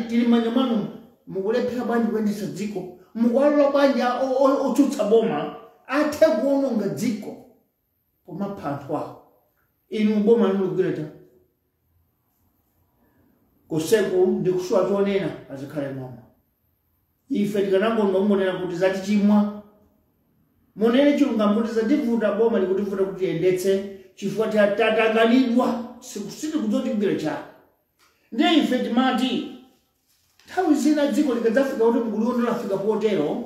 tili m'manyamano mukulephera bwanji kuyendetsa dziko mukuwalola bwanji otsutsa boma athe kuononga dziko pomapha anthu awo. Inu boma linogwireta kuseku ndikuswa tonena azikhale ng'oma. Ife tikanangonena kuti zati chimwa monene chilungamo kuti zativuta boma likutivuta kuti yendetse chifukwa tatanganidwa sikusiti kuzotigwira chake. Ndiye ife timati nthawi zina dziko likadzafika kuti mguliondo lafika potero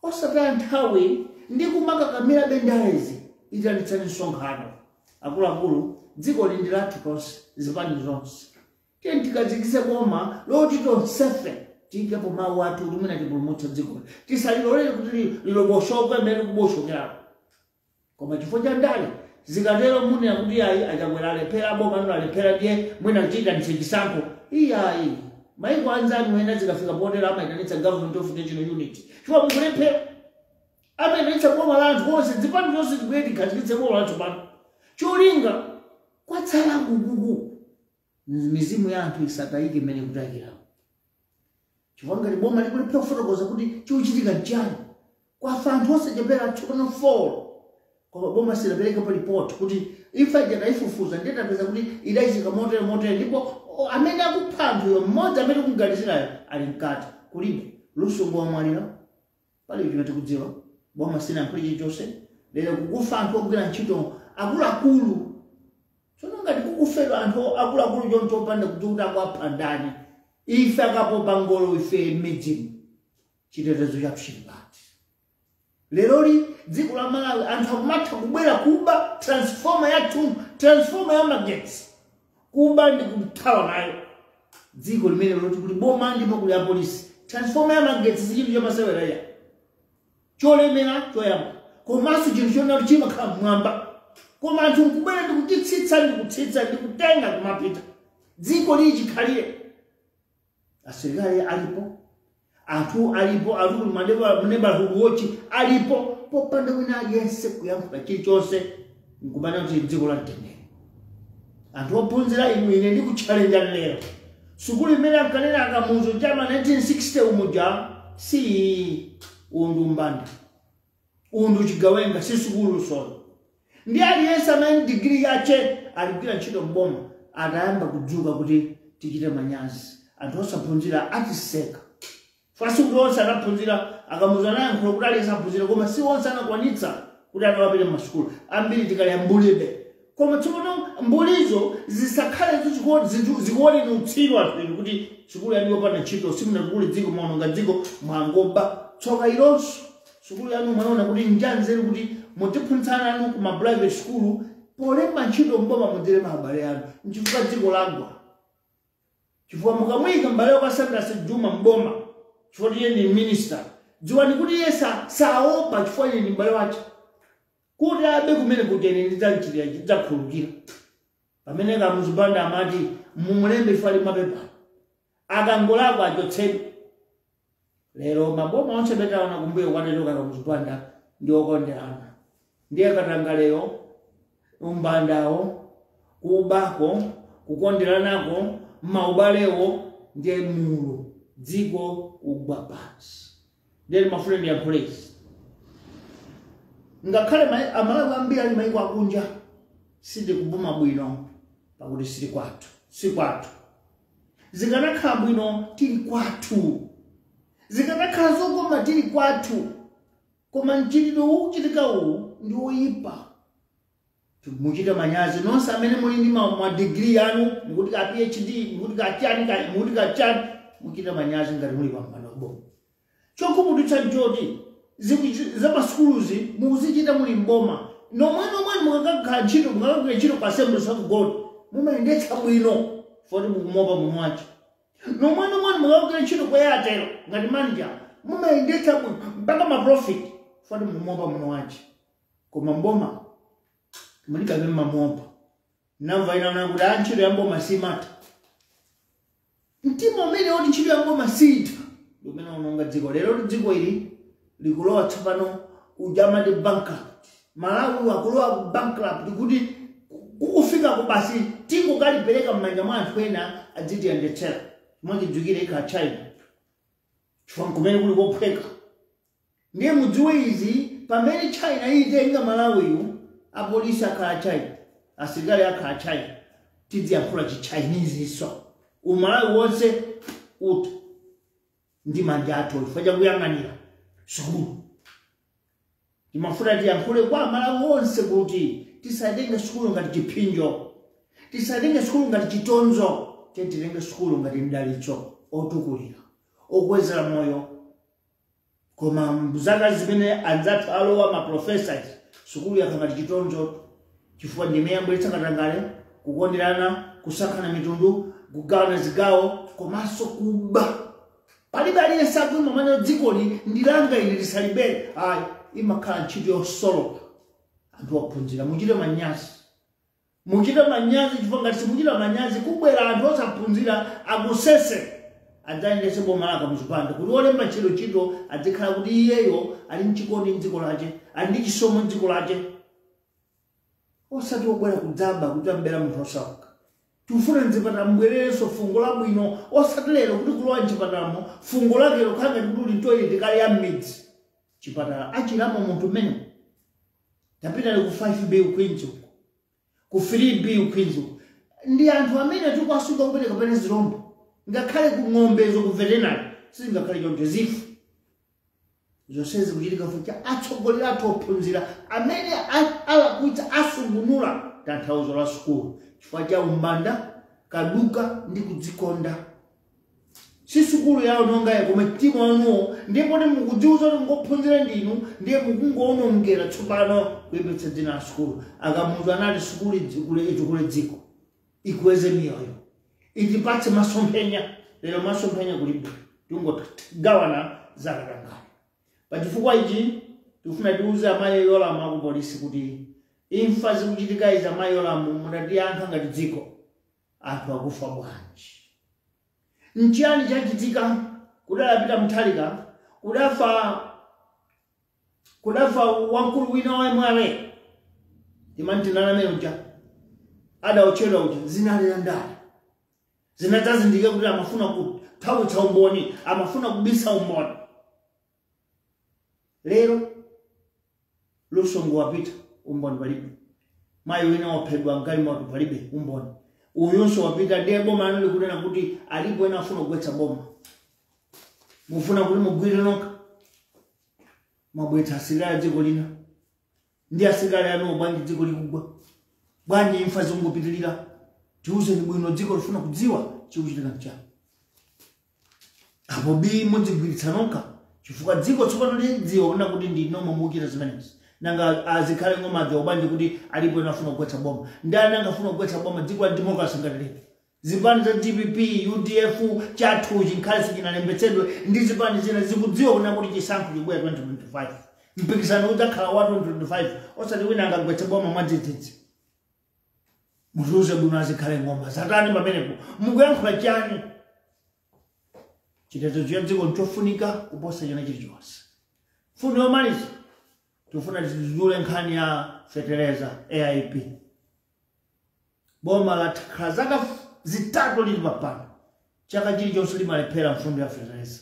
osataya nthawi ndi kumakakamira bendalezi itanitsani msonkhano. Akuluakulu dziko lindi lathu tonse zipani zonse. Tiye tikadzikise boma loti tonsefe tikapo mawu athu lumina tipulumutsa dziko. Tisalilolere kuti liloboshoke mmene kuboshokera. Koma chifukwa cha ndale zikatero munena kuti ayi achakwera alephera boma lino alephera ndiye mwina kuchita chisankho. Iyayi maiko anzanu ena zikafika potero amayitanitsa government of national unity. Chifukwa mukulephera amayitanitsa boma la anthu onse zipani zonse zibwere tikhazikitse boma lathu pano. Cholinga kwatsala kukuku mizimu ya anthu isatayike mmene kutayikirawo. Chifukwa ngati boma likulephera kufotokoza kuti chikuchitika nchani kwafa anthu osachepera 204. Koma boma silapereka pa report kuti ifa ija ifufuza ndiye tapeza kuti idaichika motere ndipo amene akupha anthuyo mmodzi amene kumganizirayo ali mkati kulibe. Lusungu wamwalira pali chimene tikudziwa boma sinayankhule chilichonse. Lero kukufa anthu ogwira ntchito akuluakulu. Tsono ngati kukufedwa anthu akuluakulu choncho opanda kuti akwapha ndani. Ife akapopa ngolo ife midzimu chitetezo chathu chili pati. Leroli dziko la Malawi anthu akumatha kubwera kuba transformer yathu transformer ya magetsi kuba ndi kuthawa nayo dziko limene loti kuti boma ndipo kuli apolisi transformer ya magetsi si chinthu chamasewera ya cholemera choyamba komanso chinthu chonalo chimakhala mmwamba koma anthu nkubwera ndi kutitsitsa ndi kutenga kumapita dziko lili chikhalire asilikali alipo anthu alipo kuli neighborhood watch alipo popanda wina aliyense kuyankhula chilichonse nkubana kuti dziko la mtendere anthu ophunzira ine ndi kuchallenge lero sukulu imene ankanena akamuzo chama 1960 umuja si undu mbanda undu chigawenga si sukulu solo ndi aliyense amene degree yache aligwira ntchito mboma atayamba kudzuka kuti tichite manyazi anthu osaphunzira atiseka fasi kuti onse anaphunzira akamuzo anayankhula kuti aliyense aphunzira koma si onse anakwanitsa kuti anawapita masukulu ambiri tikali mbulebe koma tsopano mbulizo zisakhale zikuone nutsirwa anthu kuti sukulu yanu yopanda ntchito simunakule dziko mwaononga dziko mwangoba tsoka ilonso sukulu yanu mwaona kuti njanzeru kuti mutiphunzitsana anu kuma private school polemba ntchito mboma mudzilema abale anu nchifukwa dziko lagwa chifukwa mukamuyika mbale wakasandasi Juma mboma chifukwa iye ndi minister dziwani kuti iye saopa chifukwa iye ndi mbale wache kuti abe kumene kutene ndidzanchitira chidzakhulukira pamene kamuzipanda amati mumulembe fali mapepa akangolakwa achotsedwa lero maboma onse betaona kumbuyo kwateroka kamuzipanda ndi okonderana ndiye katangalero umbandawo kubako kukonderanako maubalewo ndiye mulo dziko ugwa pansi ndiye mafuna ndi yakhulezi ngakhale amalawi ambiri ali mayiko akunja sindi kubuma bwino pakuti si kwathu zikanakhala bwino tili kwathu zikanakhala zokoma tili kwathu koma mchitidwe ukuchitika uwu ndi woyipa muchita manyazi nonse amene muli ndi ma degree yanu mukuti ka PhD mukuti ka chani muchita manyazi ngati muli pambana uboma chokhumudwitsa njoti zamasukuluzi muzichita muli mboma nomwe mukakaghala ntchito mukakagwira ntchito pa Assemblies of God mumayendetsa bwino foti mukumopa mumwachi nomwe mukakagwira ntchito kwa Airtel ngati manager mumayendetsa bwino mpaka maprofit foti mukumopa mumwachi koma mboma mulikabe mamopa namva ina kuti ntchito ya mboma simata mtima umene oti ntchito ya mboma sita umene unonga dziko lero dziko ili likulowa tsopano ujama ndi bankrupt Malawi akulowa bankrupt kuti kukufika kubasi tiko kalipereka mmanja mwa anthu ena adziti yandetsera mwachidzukire ikha China chifukwa kumene kuli kophweka ndiye mudziwe izi pamene China itenga Malawiyu apolisi akhala China asilikali akhala China tidziyankhula chi-Chinese iso umalawi wonse uti ndi manja athu chifukwa chakuyang'anira sukulu timafuna tiyankhule kwa amalawi wonse kuti tisadenge sukulu ngati chipinjo tisadenge sukulu ngati chitonzo titenge sukulu ngati mdalitso otukulira okwezera moyo koma mzaka zimene anzathu alowa maprofessors sukulu yakangati chitonzo chifukwa ndimeyambulitsa katangale kukonderana kusankhana mitundu kugawana zigawo komanso kuba palibe aliyense akwima mwana dzikoli ndilanga ili lisalibere ayi imakhala ntchito yosolola anthu ophunzira muchite manyazi chifukwa ngati simuchita manyazi kubwera anthu osaphunzira akusese adzayendese boma laka muzipanda kuti olemba ntchito adzikhala kuti iyeyo ali mchikondi mdziko lache ali ndi chisomo mdziko lache osati obwera kudzamba kuti ambera munthu osauka tifuna mzipatala mbwererenso fungo labwino osati lero kuti kulowa mchipatalamo fungo lakelo khanga kuti uli toilet kali ya mmidzi chipatala achilamo munthu mmene tapita ku 5B ukwinzi ku 3B ukwinzi ndi anthu amene tikuasuka kupereka pene zirombo ngakhale ku ng'ombezo ku veterinary sizingakhale choncho zifu zonsezi kuchitika fucha atsogolera athu ophunzira amene alakwitsa asungunula tanthauzo la sukulu chifukwa cha umbanda kaduka ndi kudzikonda si sukulu yawo nonga koma mtima wanu ndipo ndi mukudziuza kuti ngophunzira ndinu ndiye mukungoonongera tsopano kuyipitsa dzina la sukulu. Akamuza anati sukulu itukule dziko ikweze miyoyo itipatse masomphenya. Lero masomphenya kulibe tingogawana zakatangana. Pachifukwa ichi tifuna tiuze amayi Yolamu aku polisi kuti imfa zikuchitika izi amayi Yolamu mudatiyankha ngati dziko anthu akufa bwanji. Nchiyani chachitika? Kudalapita Mutharika kudafa wamkulu wina wamwale timantinanamene uja adawotchedwa uja zinali la ndale zinadzazindike kuti amafuna kuthawitsa umboni, amafuna kubisa umboni. Lero Lusongo wapita umboni palibe, mayi wina waphedwa mgalimoto palibe umboni, uyunso wapita ndiye boma anali kunena kuti alipo ena afuna kugwetsa boma. Mufuna kuti mugwire nokha mabwetsa asikali dziko lina ndi asikali anu bwanji dziko likugwa bwanji imfa zingopitirira. Tiuze ni bwino dziko lifuna kudziwa chikuchitika mchana apo bi mudzigwiritsa nokha chifukwa dziko tsopano lidziwa kuna kuti ndi nomwe mukira zimenezi nanga azikhale ngomadzi obandi kuti alipo ena afuna kugwetsa boma. Ndani angafuna kugwetsa boma dziko la democracy ngati zipani za DPP UDF chathu chinkhale sichinalembetsedwe ndi zipani zina zikudziwa kuna kuti chisankho chibwera 2025 mpikisano udzakhala wa 2025 osati wina angagwetsa boma mwadzidzidzi. Muzuze bwino azikhale ngoma zatani pamenepo mukuyankhula chani? Chitetezo cha dziko nchofunika kuposa china chilichonse. Fundo yomaliza tifuna tizule nkhani ya fetereza AIP. Boma latakhala zaka zitatu lili papano chaka chilichonse limalephera mfundo ya fetereza.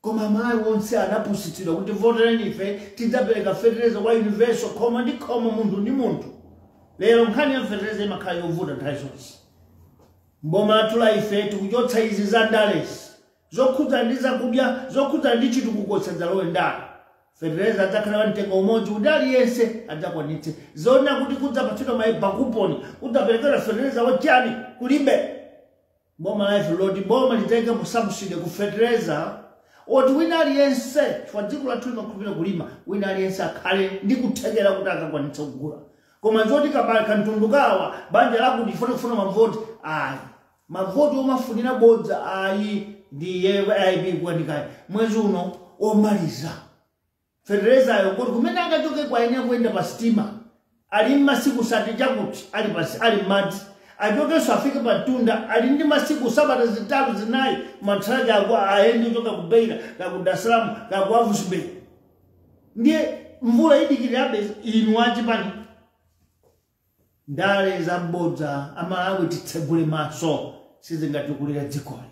Koma mayi wonse anapusitsidwa kuti votereni ife tidzapereka fetereza kwa universal khoma ndi khoma, munthu ndi munthu. Lero nkhani ya fetereza imakhala yovuta nthawi zonse. Mboma lathu la ife tikuchotsa izi za ndalesi zokhudza ndi zakudya zokhudza ndi chitukuko sadzalowe ndale. Fetereza adzakhala mtengo umodzi kuti aliyense adzakwanitse. Zona kuti kudzapatsidwa mayiba kuponi udzaperekera fetereza wachani kulibe. Boma la ife loti boma litenge musabuside ku fetereza oti wina aliyense chifukwa dziko lathu limakhulupirira kulima wina aliyense akhale ndi kuthekera kuti akakwanitsa kugula. Koma zoti kabalika mtundukawa banja lakuti ifuna mavoti ayi mavoti omafunira bodza ayi ndiye AIP kuandikayi mwezi uno omaliza. Fetereza ayo kuti kumene angachoke kwa ine kuenda pa sitima ali masiku sati chakuti ali madzi achokenso afike pa tunda ali ndi masiku sabata zitatu zinayi matraja akwa ayendi kuchoka ku Beira ku Dar es Salaam ku Avusi Bay. Ndiye mvula idikirabe inu achipani ndale za bodza amalawi titsegule maso sizingatikulira dzikoli.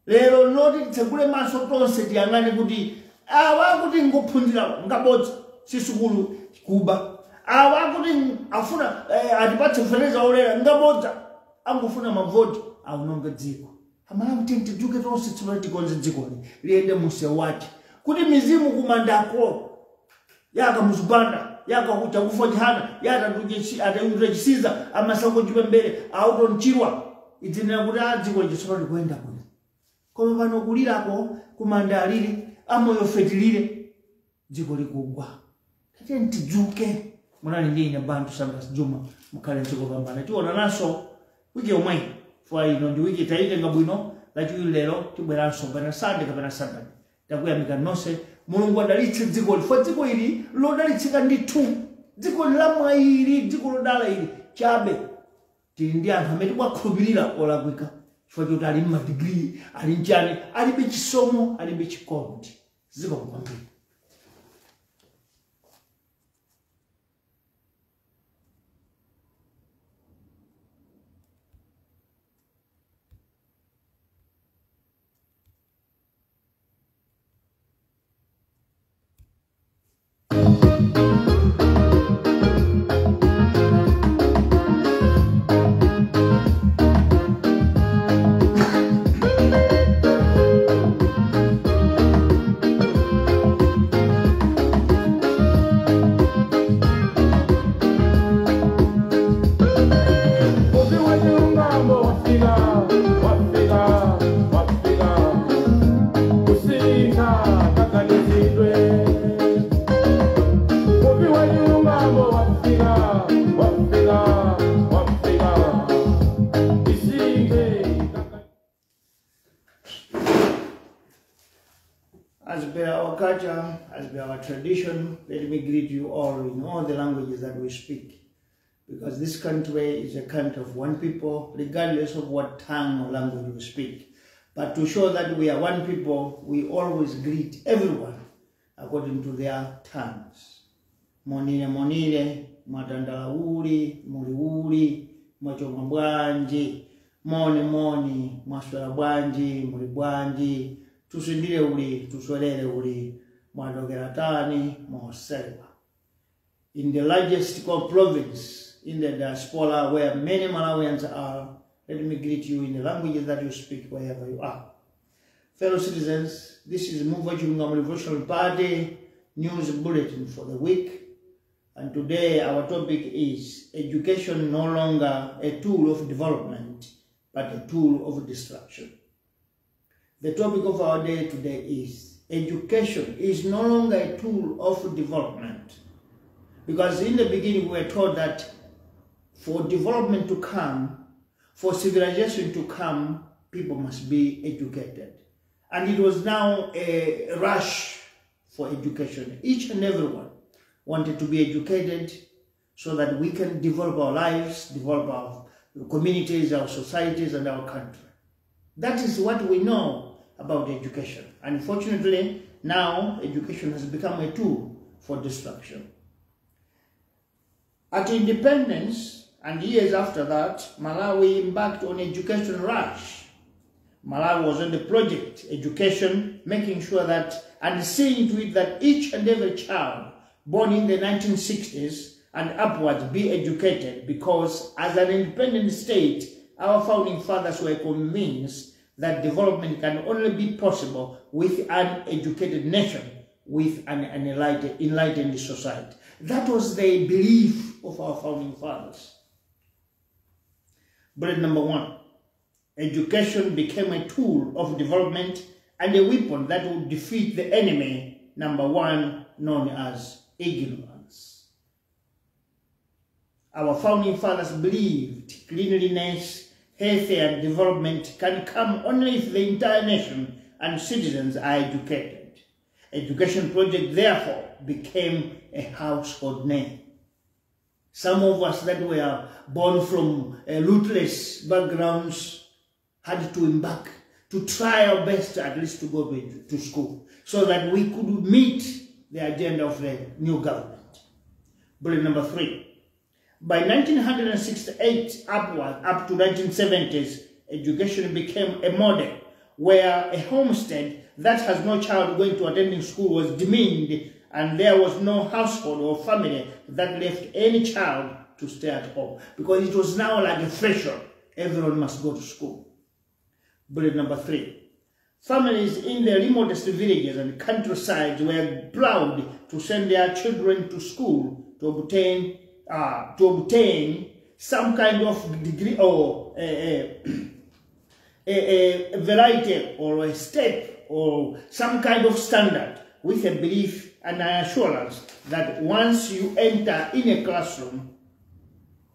Lero noti titsegule maso tonse tiyang'ane kuti awa kuti ngophunzira ngabodza si sukulu kuba awa kuti afuna atipatse fetereza olera ngabodza angofuna mavoti aunonga dziko. Amalawi tentijuke tonse tsopano tikonze dzikoli liyende msewu wake kuti mizimu kumandako yaka muzipanda yaka kucha kufo jihana yata atachisiza amasango chipembere auto nchirwa itinena kuti dziko lichisola likuenda kuno. Koma pano kulirako kumandalire amoyo fetilire dziko likugwa. Kati ntijuke munali ndine bantu Sambas Juma mukhale ntsiko pambana tiona naso wiki yomwe fwa ino ndi wiki taike ngabwino lachiwiri lero tibweranso pana Sunday kapena Saturday. Takuyamika nonse Mulungu adalitse dziko lifo dziko ili lodalitsika ndithu dziko la mwaili dziko lodala ili chabe tili ndi anthu amene tikuwakhulupirira olakwika chifukwa choti ali madigiri ali njani alibe chisomo alibe chikondi ziko kwambiri.
kusintha kakanizidwe Muvi Wachilungamo wafika
As per our culture, as per our tradition, let me greet you all in all the languages that we speak. Because this country is a country of one people, regardless of what tongue or language we speak. But to show that we are one people, we always greet everyone according to their tongues. Monire monire, mwatandala uli, muli uli, mwachoma bwanji, moni moni, mwaswera bwanji, muli bwanji, tusindire uli, tuswelele uli, mwadogera tani, mwaoselwa. In the largest province in the diaspora where many Malawians are, let me greet you in the languages that you speak wherever you are. Fellow citizens, this is Muvi Wachilungamo Revolutionary Party News Bulletin for the week. And today our topic is education no longer a tool of development, but a tool of destruction. The topic of our day today is education is no longer a tool of development. Because in the beginning we were told that for development to come, for civilization to come, people must be educated. And it was now a rush for education. Each and everyone wanted to be educated so that we can develop our lives, develop our communities, our societies, and our country. That is what we know about education. Unfortunately, now education has become a tool for destruction. At independence, and years after that, Malawi embarked on education rush. Malawi was on the project education, making sure that and seeing to it that each and every child born in the 1960s and upwards be educated, because as an independent state, our founding fathers were convinced that development can only be possible with an educated nation, with an enlightened society. That was the belief of our founding fathers. Bullet number one, education became a tool of development and a weapon that would defeat the enemy, number one, known as ignorance. Our founding fathers believed cleanliness, health and development can come only if the entire nation and citizens are educated. Education project therefore became a household name. Some of us that were born from rootless backgrounds had to embark to try our best at least to go to school so that we could meet the agenda of the new government. Bullet number three. By 1968 upward, up to 1970s, education became a model where a homestead that has no child going to attending school was demeaned, and there was no household or family that left any child to stay at home, because it was now like a threshold. Everyone must go to school. Bullet number three. Families in the remotest villages and countrysides were proud to send their children to school to obtain some kind of degree or a variety or a step or some kind of standard, with a belief and an assurance that once you enter in a classroom,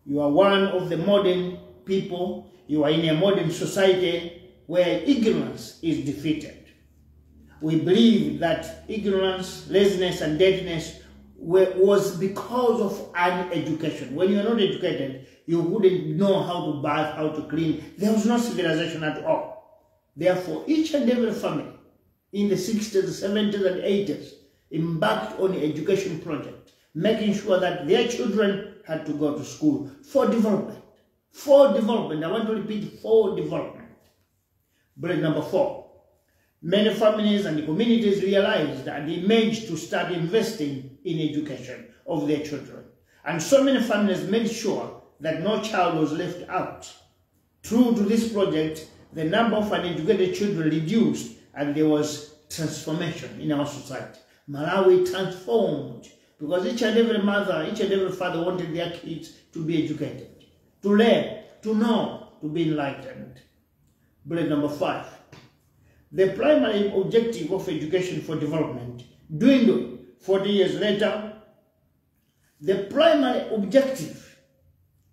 you are one of the modern people, you are in a modern society where ignorance is defeated. We believe that ignorance, laziness, and dirtiness was because of uneducation. When you are not educated, you wouldn't know how to bath, how to clean. There was no civilization at all. Therefore, each and every family in the 60s, 70s, and 80s embarked on an education project, making sure that their children had to go to school for development. For development. I want to repeat, for development. Bullet number four. Many families and communities realized and emerged to start investing in education of their children. And so many families made sure that no child was left out. True to this project, the number of uneducated children reduced and there was transformation in our society. Malawi transformed because each and every mother, each and every father wanted their kids to be educated, to learn, to know, to be enlightened. Bullet number five. the primary objective of education for development dwindled 40 years later. The primary objective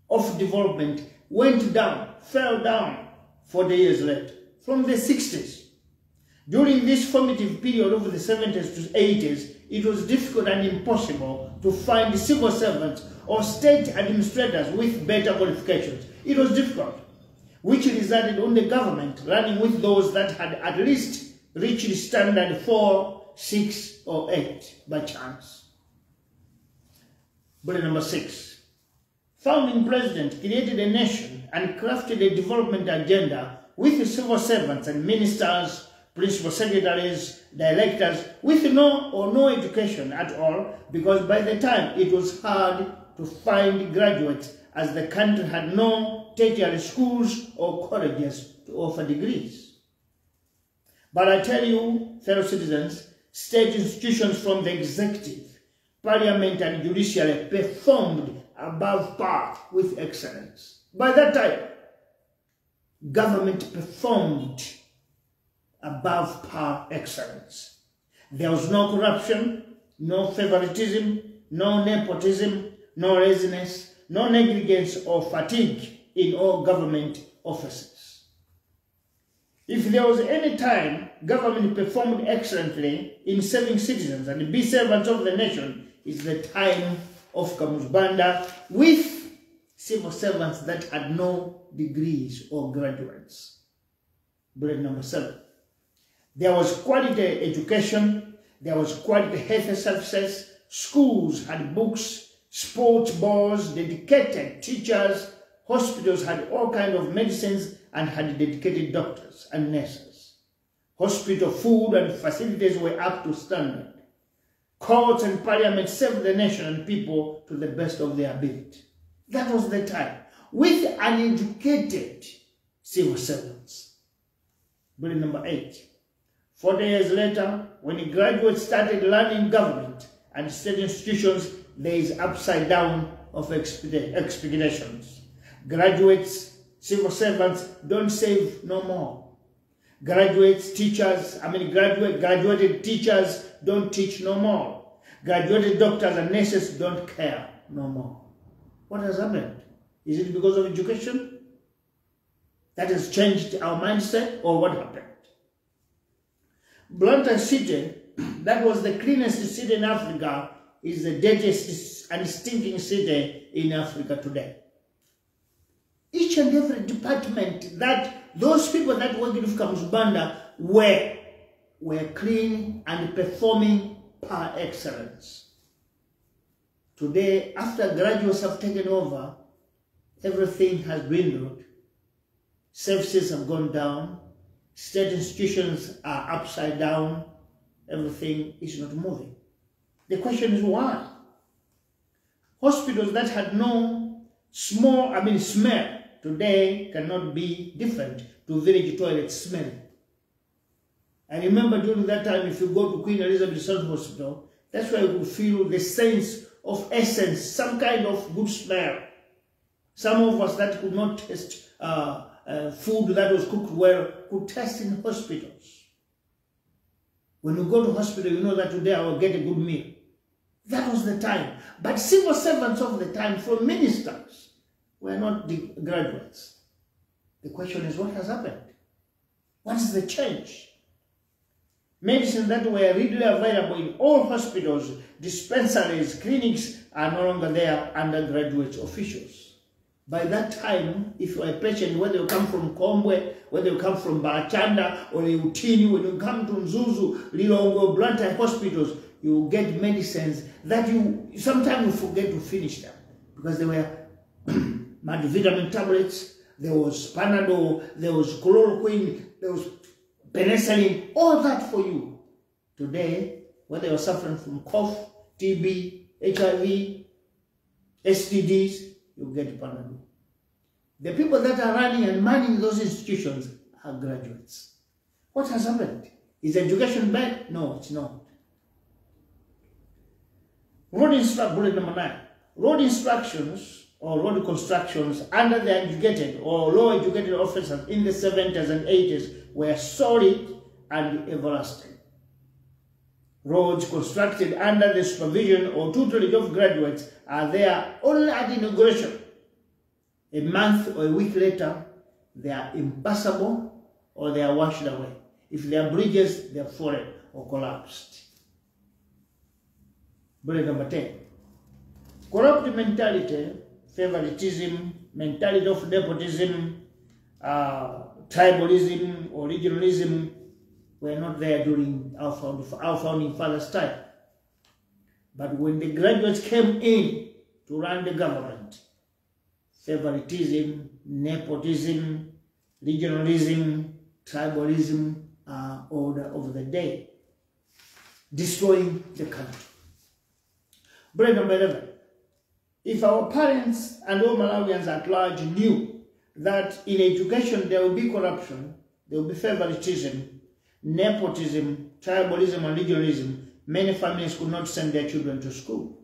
of development went down, fell down 40 years later, from the 60s. During this formative period of the 70s to 80s, it was difficult and impossible to find civil servants or state administrators with better qualifications. It was difficult, which resulted on the government running with those that had at least reached standard 4, 6, or 8 by chance. Bullet number 6. Founding president created a nation and crafted a development agenda with civil servants and ministers, principal secretaries, directors with no education at all, because by the time it was hard to find graduates as the country had no tertiary schools or colleges to offer degrees. But I tell you, fellow citizens, state institutions from the executive, parliament and judiciary performed above par with excellence. By that time, government performed above par excellence. There was no corruption, no favoritism, no nepotism, no laziness, no negligence or fatigue in all government offices. If there was any time government performed excellently in serving citizens and be servants of the nation, it's the time of Kamusbanda with civil servants that had no degrees or graduates. Bullet number 7. There was quality education, there was quality health services, schools had books, sports balls, dedicated teachers, hospitals had all kinds of medicines and had dedicated doctors and nurses. Hospital food and facilities were up to standard. Courts and parliament served the nation and people to the best of their ability. That was the time, with uneducated civil servants. Bullet number 8. 40 years later, when graduates started learning government and state institutions, there is upside down of expectations. Graduates, civil servants don't save no more. Graduated teachers don't teach no more. Graduated doctors and nurses don't care no more. What has happened? Is it because of education that has changed our mindset, or what happened? Blantyre City, that was the cleanest city in Africa, is the dirtiest and stinking city in Africa today. Each and every department that those people that worked with Kamusbanda were clean and performing par excellence. Today, after graduates have taken over, everything has dwindled. Services have gone down. State institutions are upside down. Everything is not moving. The question is why? Hospitals that had no smell today cannot be different to village toilet smell. I remember during that time, if you go to Queen Elizabeth South Hospital, that's where you could feel the sense of essence, some kind of good smell. Some of us that could not taste food that was cooked well could taste in hospitals. When you go to hospital, you know that today I will get a good meal. That was the time. But civil servants of the time, from ministers, were not the graduates. The question is, what has happened? What is the change? Medicines that were readily available in all hospitals, dispensaries, clinics are no longer there under graduate officials. By that time, if you are a patient, whether you come from Kombwe, whether you come from Bachanda or Utini, when you come to Nzuzu, Lilongo, Blantyre hospitals, you will get medicines that you sometimes you forget to finish them, because they were multivitamin tablets, there was Panadol, there was chloroquine, there was penicillin, all that for you. Today, whether you're suffering from cough, TB, HIV, STDs, you get Panadol. The people that are running and manning those institutions are graduates. What has happened? Is education bad? No, it's not. Bullet number 9. Road instructions or road constructions under the educated or low educated officers in the 70s and 80s were solid and everlasting. Roads constructed under the supervision or tutelage of graduates are there only at inauguration. A month or a week later, they are impassable or they are washed away. If they are bridges, they are fallen or collapsed. Bullet number 10. Corrupt mentality, favoritism, mentality of nepotism, tribalism or regionalism were not there during our founding fathers' time. But when the graduates came in to run the government, favoritism, nepotism, regionalism, tribalism are order of the day, destroying the country. Bullet number 11. If our parents and all Malawians at large knew that in education there will be corruption, there will be favoritism, nepotism, tribalism, and regionalism, many families could not send their children to school.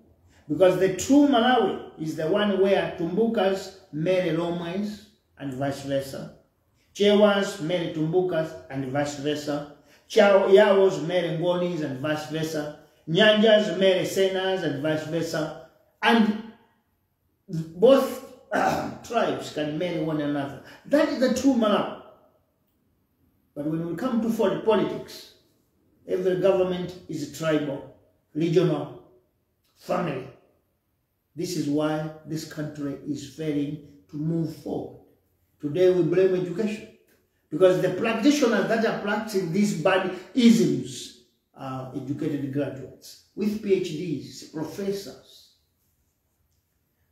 Because the true Malawi is the one where Tumbukas marry Lomwes and vice versa. Chewas marry Tumbukas and vice versa. Yawos marry Ngonis and vice versa. Nyanjas marry Senas and vice versa. And both tribes can marry one another. That is the true Malawi. But when we come to politics, every government is tribal, regional, family. This is why this country is failing to move forward. Today we blame education because the practitioners that are practicing these bad isms are educated graduates with PhDs, professors.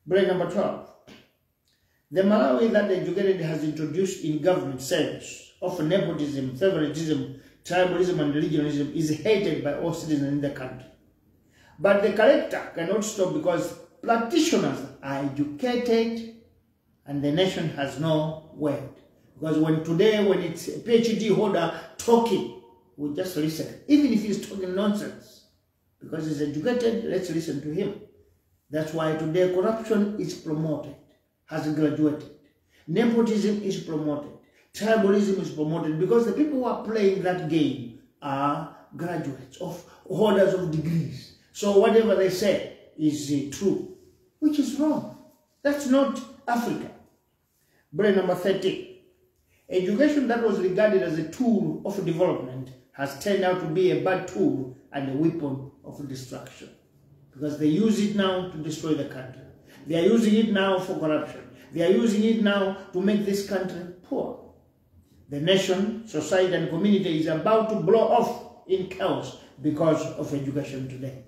Bullet number 12. The Malawi that the educated has introduced in government service of nepotism, favoritism, tribalism, and regionalism is hated by all citizens in the country. But the character cannot stop because practitioners are educated and the nation has no word. Because when it's a PhD holder talking, we just listen. Even if he's talking nonsense. Because he's educated, let's listen to him. That's why today corruption is promoted, has graduated. Nepotism is promoted. Tribalism is promoted because the people who are playing that game are graduates, of holders of degrees. So whatever they say is true, which is wrong. That's not Africa. Bullet number 13. Education that was regarded as a tool of development has turned out to be a bad tool and a weapon of destruction. Because they use it now to destroy the country. They are using it now for corruption. They are using it now to make this country poor. The nation, society, and community is about to blow off in chaos because of education today.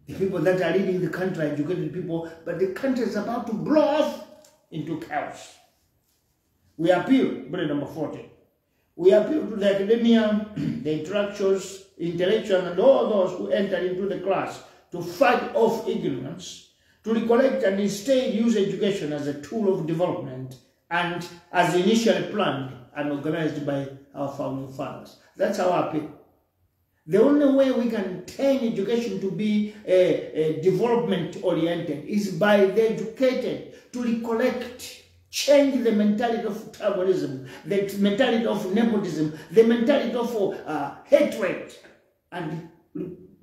The people that are leading the country are educated people, but the country is about to blow off into chaos. We appeal, bullet number 14. We appeal to the academia, the intellectuals, and all those who enter into the class to fight off ignorance, to recollect and instead use education as a tool of development and as initially planned and organized by our founding fathers. That's our appeal. The only way we can turn education to be development-oriented is by the educated to recollect, change the mentality of tribalism, the mentality of nepotism, the mentality of hatred, and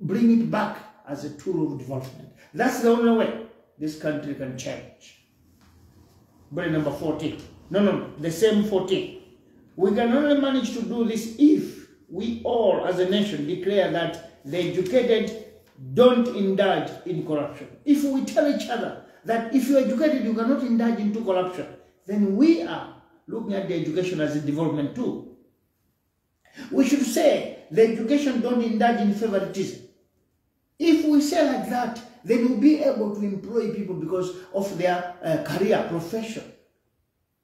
bring it back as a tool of development. That's the only way this country can change. Bullet number 14. No, the same 14. We can only manage to do this if we all as a nation declare that the educated don't indulge in corruption. If we tell each other that if you're educated, you cannot indulge into corruption, then we are looking at the education as a development tool. We should say the education don't indulge in favoritism. If we say like that, then we'll be able to employ people because of their career, profession.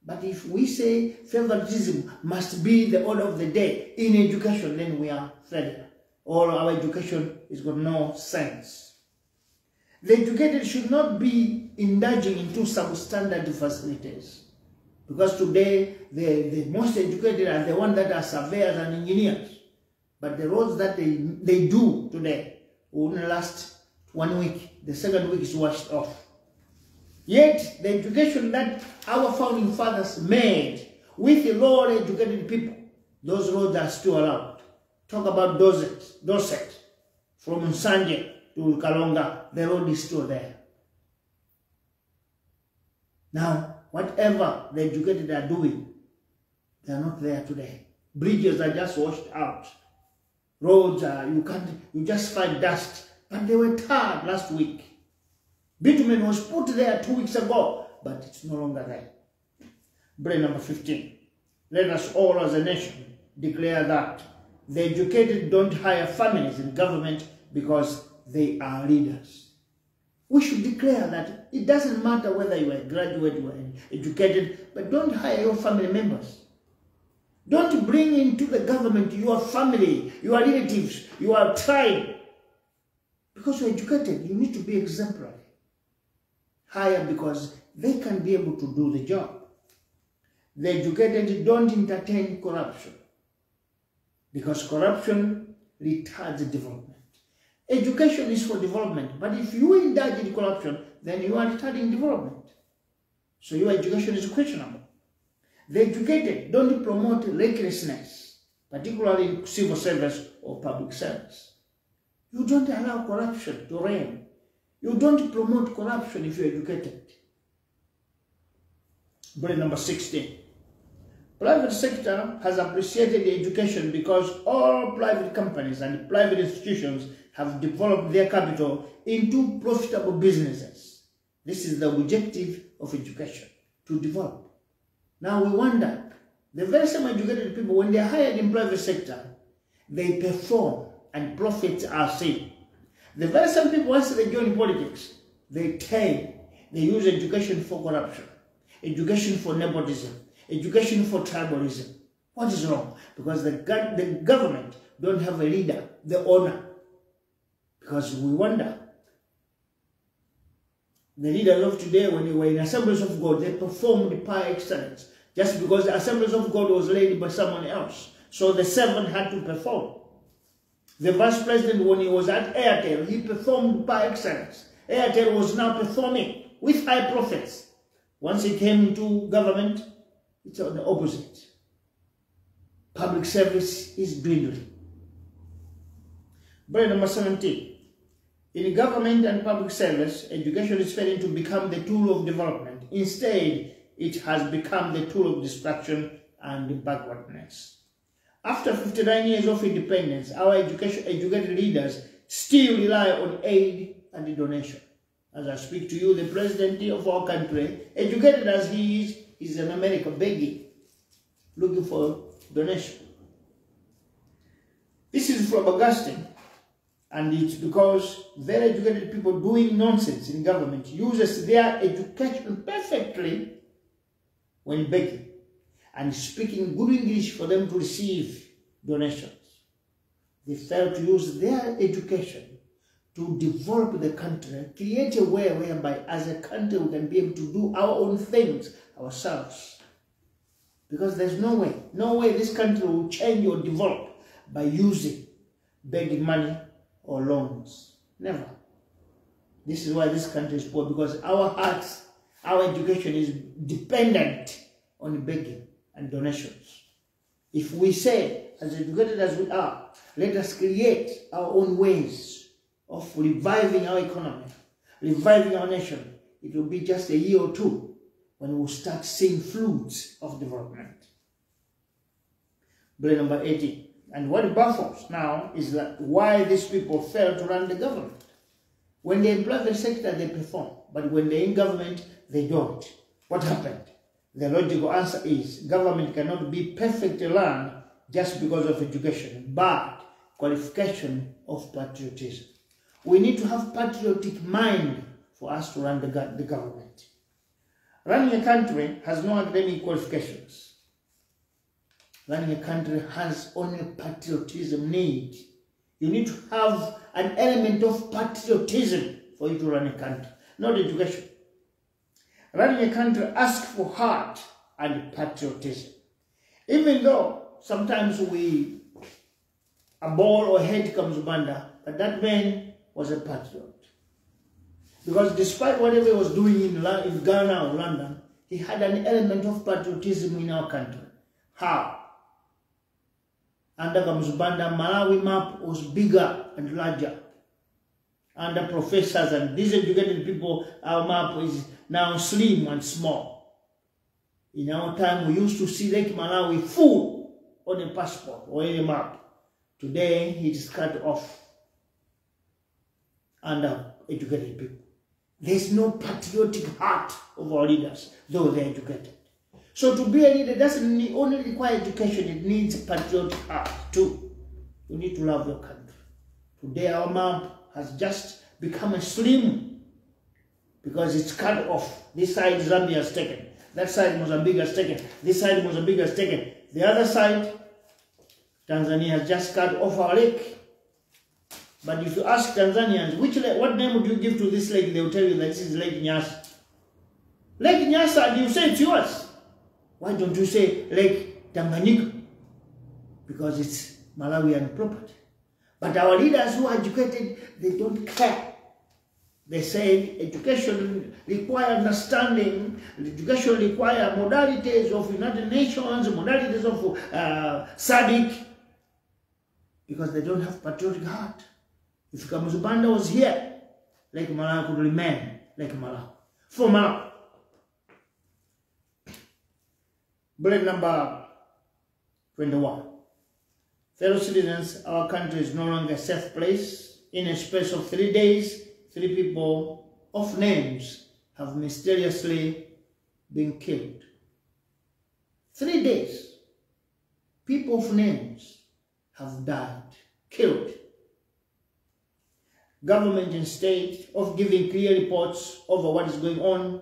But if we say favoritism must be the order of the day in education, then we are failure. Or our education is got no sense. The educated should not be indulging into substandard facilities. Because today, the most educated are the ones that are surveyors and engineers. But the roads that they do today will only last 1 week. The second week is washed off. Yet, the education that our founding fathers made with the lower educated people Those roads are still allowed. Talk about Dorset, from Nsanje to Kalonga, the road is still there. Now, whatever the educated are doing, they are not there today. Bridges are just washed out. Roads are, you just find dust. But they were tarred last week. Bitumen was put there 2 weeks ago, but it's no longer there. Brain number 15. Let us all as a nation declare that the educated don't hire families in government because they are leaders. We should declare that it doesn't matter whether you are a graduate, you are educated, but don't hire your family members. Don't bring into the government your family, your relatives, your tribe. Because you're educated, you need to be exemplary. Hire because they can be able to do the job. The educated don't entertain corruption because corruption retards development. Education is for development, but if you indulge in corruption, then you are retarding development. So your education is questionable. The educated don't promote recklessness, particularly in civil service or public service. You don't allow corruption to reign. You don't promote corruption if you're educated. Brain number 16. Private sector has appreciated education because all private companies and private institutions have developed their capital into profitable businesses. This is the objective of education, to develop. Now we wonder, the very same educated people, when they are hired in private sector, they perform and profits are seen. The very same people, once they join politics, they use education for corruption, education for nepotism, education for tribalism. What is wrong? Because the government don't have a leader, the owner. Because we wonder, the leaders of today, when they were in Assemblies of God, they performed par excellence, just because the Assemblies of God was led by someone else. So the servant had to perform. The vice president, when he was at Airtel, he performed par excellence. Airtel was now performing with high profits. Once he came into government, it's on the opposite. Public service is dwindling. Brain number 17. In government and public service, education is failing to become the tool of development. Instead, it has become the tool of destruction and backwardness. After 59 years of independence, our educated leaders still rely on aid and donation. As I speak to you, the president of our country, educated as he is in America begging, looking for donation. This is flabbergasting, and it's because very educated people doing nonsense in government uses their education perfectly when begging and speaking good English for them to receive donations. They fail to use their education to develop the country, create a way whereby as a country we can be able to do our own things ourselves. Because there's no way this country will change or develop by using begging money or loans. Never. This is why this country is poor, because our hearts, our education is dependent on begging and donations. If we say, as educated as we are, let us create our own ways of reviving our economy, reviving our nation, it will be just a year or two when we'll start seeing fruits of development. Brain number 18. And what baffles now is that why these people fail to run the government. When they're in private sector, they perform, but when they're in government, they don't. What happened? The logical answer is government cannot be perfectly run just because of education, but qualification of patriotism. We need to have patriotic mind for us to run the government. Running a country has no academic qualifications. Running a country has only patriotism need. You need to have an element of patriotism for you to run a country, not education. Running a country asks for heart and patriotism. Even though sometimes a ball or head comes under, but that man was a patriot. Because despite whatever he was doing in Ghana or London, he had an element of patriotism in our country. How? Under Kamuzubanda, Malawi map was bigger and larger. Under professors and these educated people, our map is now slim and small. In our time, we used to see Lake Malawi full on a passport or any map. Today, it is cut off under educated people. There's no patriotic heart of our leaders, though they're educated. So to be a leader doesn't only require education, it needs patriotic heart too. You need to love your country. Today our map has just become a slim because it's cut off. This side Zambia has taken, that side Mozambique has taken, this side Mozambique has taken. The other side, Tanzania has just cut off our lake. But if you ask Tanzanians, what name would you give to this lake, they will tell you that this is Lake Nyasa. Lake Nyasa, do you say it's yours? Why don't you say Lake Tanganyika? Because it's Malawian property. But our leaders who are educated, they don't care. They say education requires understanding, education requires modalities of United Nations, modalities of SADC, because they don't have patriotic heart. If Kamuzubanda was here, Lake Malawi could remain Lake Malawi. For Malawi. Bullet number 21. Fellow citizens, our country is no longer a safe place. In a space of 3 days, 3 people of names have mysteriously been killed. 3 days, people of names have died, killed. Government, instead of giving clear reports over what is going on,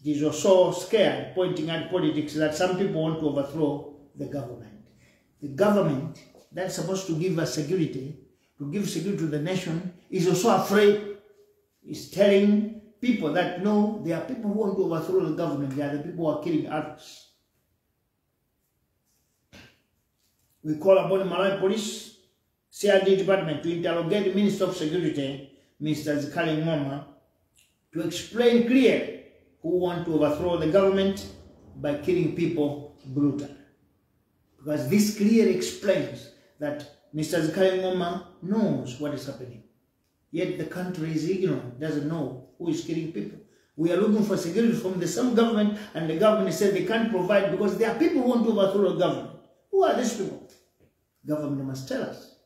it is also scared, pointing at politics, that some people want to overthrow the government. The government that's supposed to give us security, to give security to the nation, is also afraid. Is telling people that no, there are people who want to overthrow the government, they are the people who are killing others. We call upon the Malawi Police CRD Department to interrogate the Minister of Security, Mr. Wachilungamo, to explain clearly who want to overthrow the government by killing people brutally. Because this clearly explains that Mr. Wachilungamo knows what is happening. Yet the country is ignorant, doesn't know who is killing people. We are looking for security from the same government, and the government said they can't provide because there are people who want to overthrow the government. Who are these people? Government must tell us.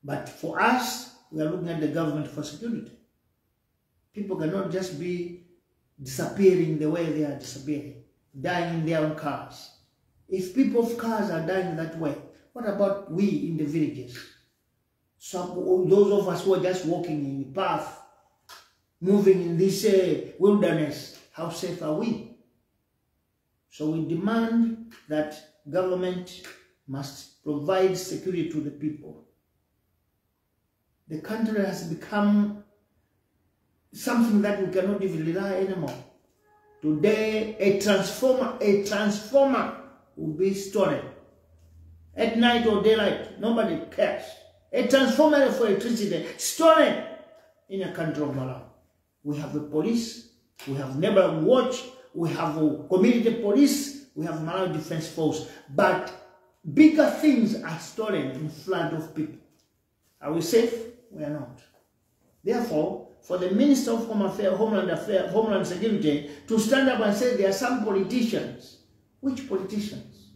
But for us, we are looking at the government for security. People cannot just be disappearing the way they are disappearing, dying in their own cars. If people of cars are dying that way, what about we in the villages? So those of us who are just walking in the path, moving in this wilderness, how safe are we? So we demand that government must provide security to the people. The country has become something that we cannot even rely anymore. Today, a transformer will be stolen. At night or daylight, nobody cares. A transformer for electricity stolen in a country of Malawi. We have a police, we have neighborhood watch, we have a community police, we have Malawi Defense Force, but bigger things are stolen in front of people. Are we safe? We are not. Therefore, for the Minister of Homeland Security to stand up and say there are some politicians. Which politicians?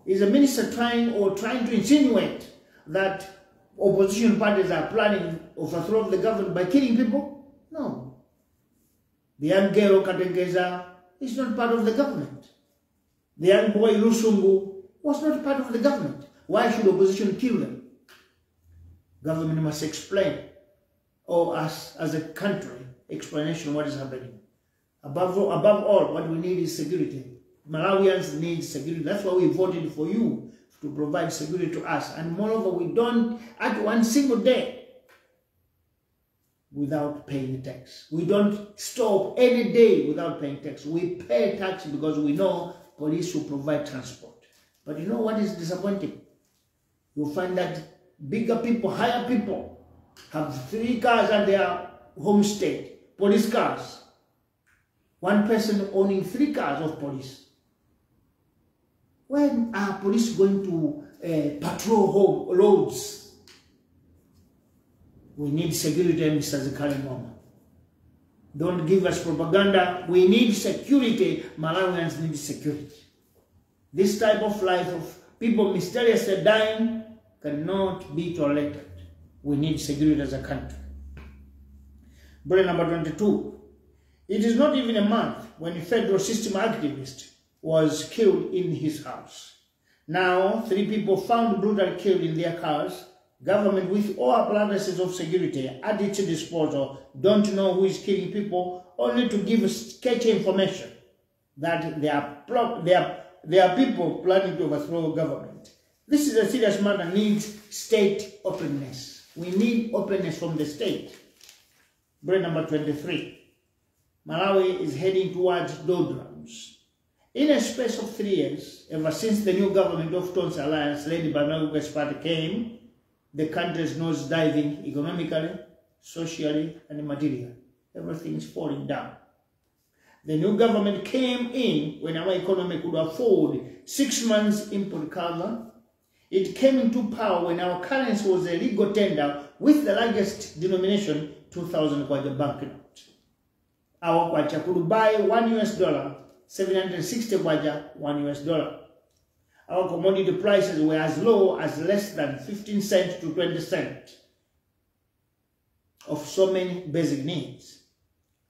Is the minister trying to insinuate that opposition parties are planning overthrow of the government by killing people? No. The young girl Katengeza is not part of the government. The young boy Lusungu was not part of the government. Why should opposition kill them? Government must explain, or us as a country, explanation what is happening. Above all, what we need is security. Malawians need security. That's why we voted for you, to provide security to us. And moreover, we don't add one single day without paying tax. We don't stop any day without paying tax. We pay tax because we know police will provide transport. But you know what is disappointing? You'll find that bigger people, higher people, have 3 cars at their home state, police cars. One person owning 3 cars of police. When are police going to patrol home roads? We need security, Mr. Wachilungamo. Don't give us propaganda. We need security. Malawians need security. This type of life of people mysteriously dying cannot be tolerated. We need security as a country. Bullet number 22. It is not even a month when a federal system activist was killed in his house. Now, 3 people found brutally killed in their cars. Government, with all appliances of security at its disposal, don't know who is killing people, only to give sketchy information that there are people planning to overthrow government. This is a serious matter, needs state openness. We need openness from the state. Bullet number 23. Malawi is heading towards doldrums. In a space of 3 years, ever since the new government of Tonse Alliance led by Muvi Party came, the country is nosediving economically, socially, and materially. Everything is falling down. The new government came in when our economy could afford 6 months import cover. It came into power when our currency was a legal tender with the largest denomination, 2,000 kwacha banknote. Our kwacha could buy $1, 760 kwacha, $1. Our commodity prices were as low as less than 15 cents to 20 cents of so many basic needs.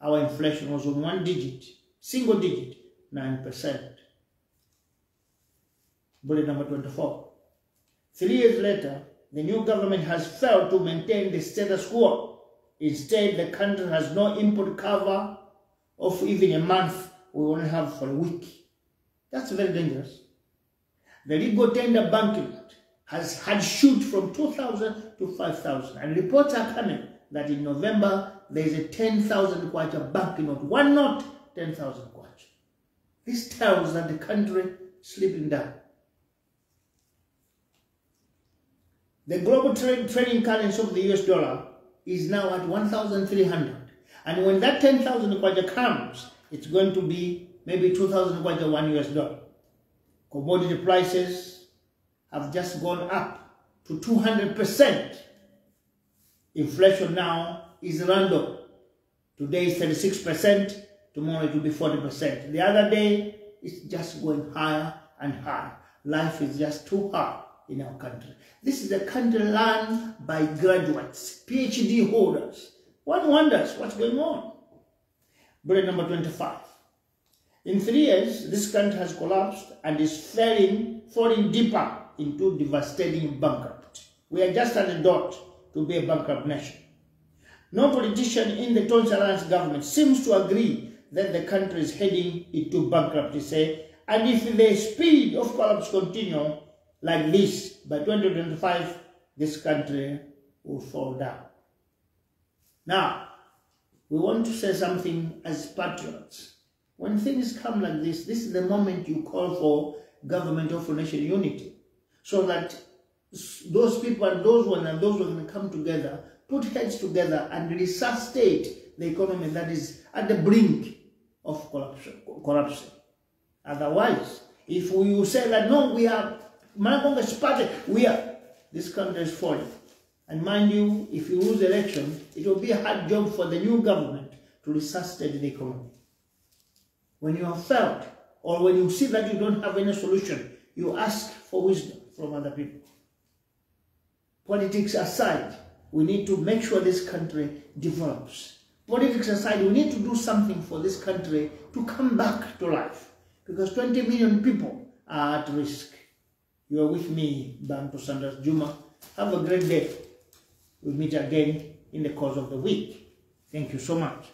Our inflation was on 1 digit, single digit, 9%. Bullet number 24. 3 years later, the new government has failed to maintain the status quo. Instead, the country has no import cover of even a month. We only have for a week. That's very dangerous. The legal tender banknote has had shoot from 2,000 to 5,000, and reports are coming that in November there is a 10,000 kwacha banknote. One note, 10,000 kwacha. This tells that the country is slipping down. The global trading currency of the US dollar is now at 1,300, and when that 10,000 kwacha comes, it's going to be maybe 2,000 kwacha $1. Commodity prices have just gone up to 200%. Inflation now is random. Today is 36%, tomorrow it will be 40%. The other day, it's just going higher and higher. Life is just too hard in our country. This is a country run by graduates, PhD holders. One wonders what's going on. Bullet number 25. In 3 years, this country has collapsed and is falling deeper into devastating bankrupt. We are just at the dot to be a bankrupt nation. No politician in the Tonse Alliance government seems to agree that the country is heading into bankruptcy, and if the speed of collapse continues like this, by 2025, this country will fall down. Now, we want to say something as patriots. When things come like this is the moment you call for government of nation unity, so that those people and those ones come together, put heads together, and resuscitate the economy that is at the brink of corruption. Otherwise, if we say that no, we are Muvi's party, this country is falling. And mind you, if you lose the election, it will be a hard job for the new government to resuscitate the economy. When you have failed, or when you see that you don't have any solution, you ask for wisdom from other people. Politics aside, we need to make sure this country develops. Politics aside, we need to do something for this country to come back to life, because 20 million people are at risk. You are with me, Bantu Sanders Juma. Have a great day. We'll meet again in the course of the week. Thank you so much.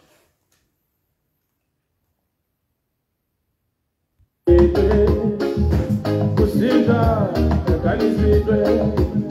Kusinda, kalizidwe.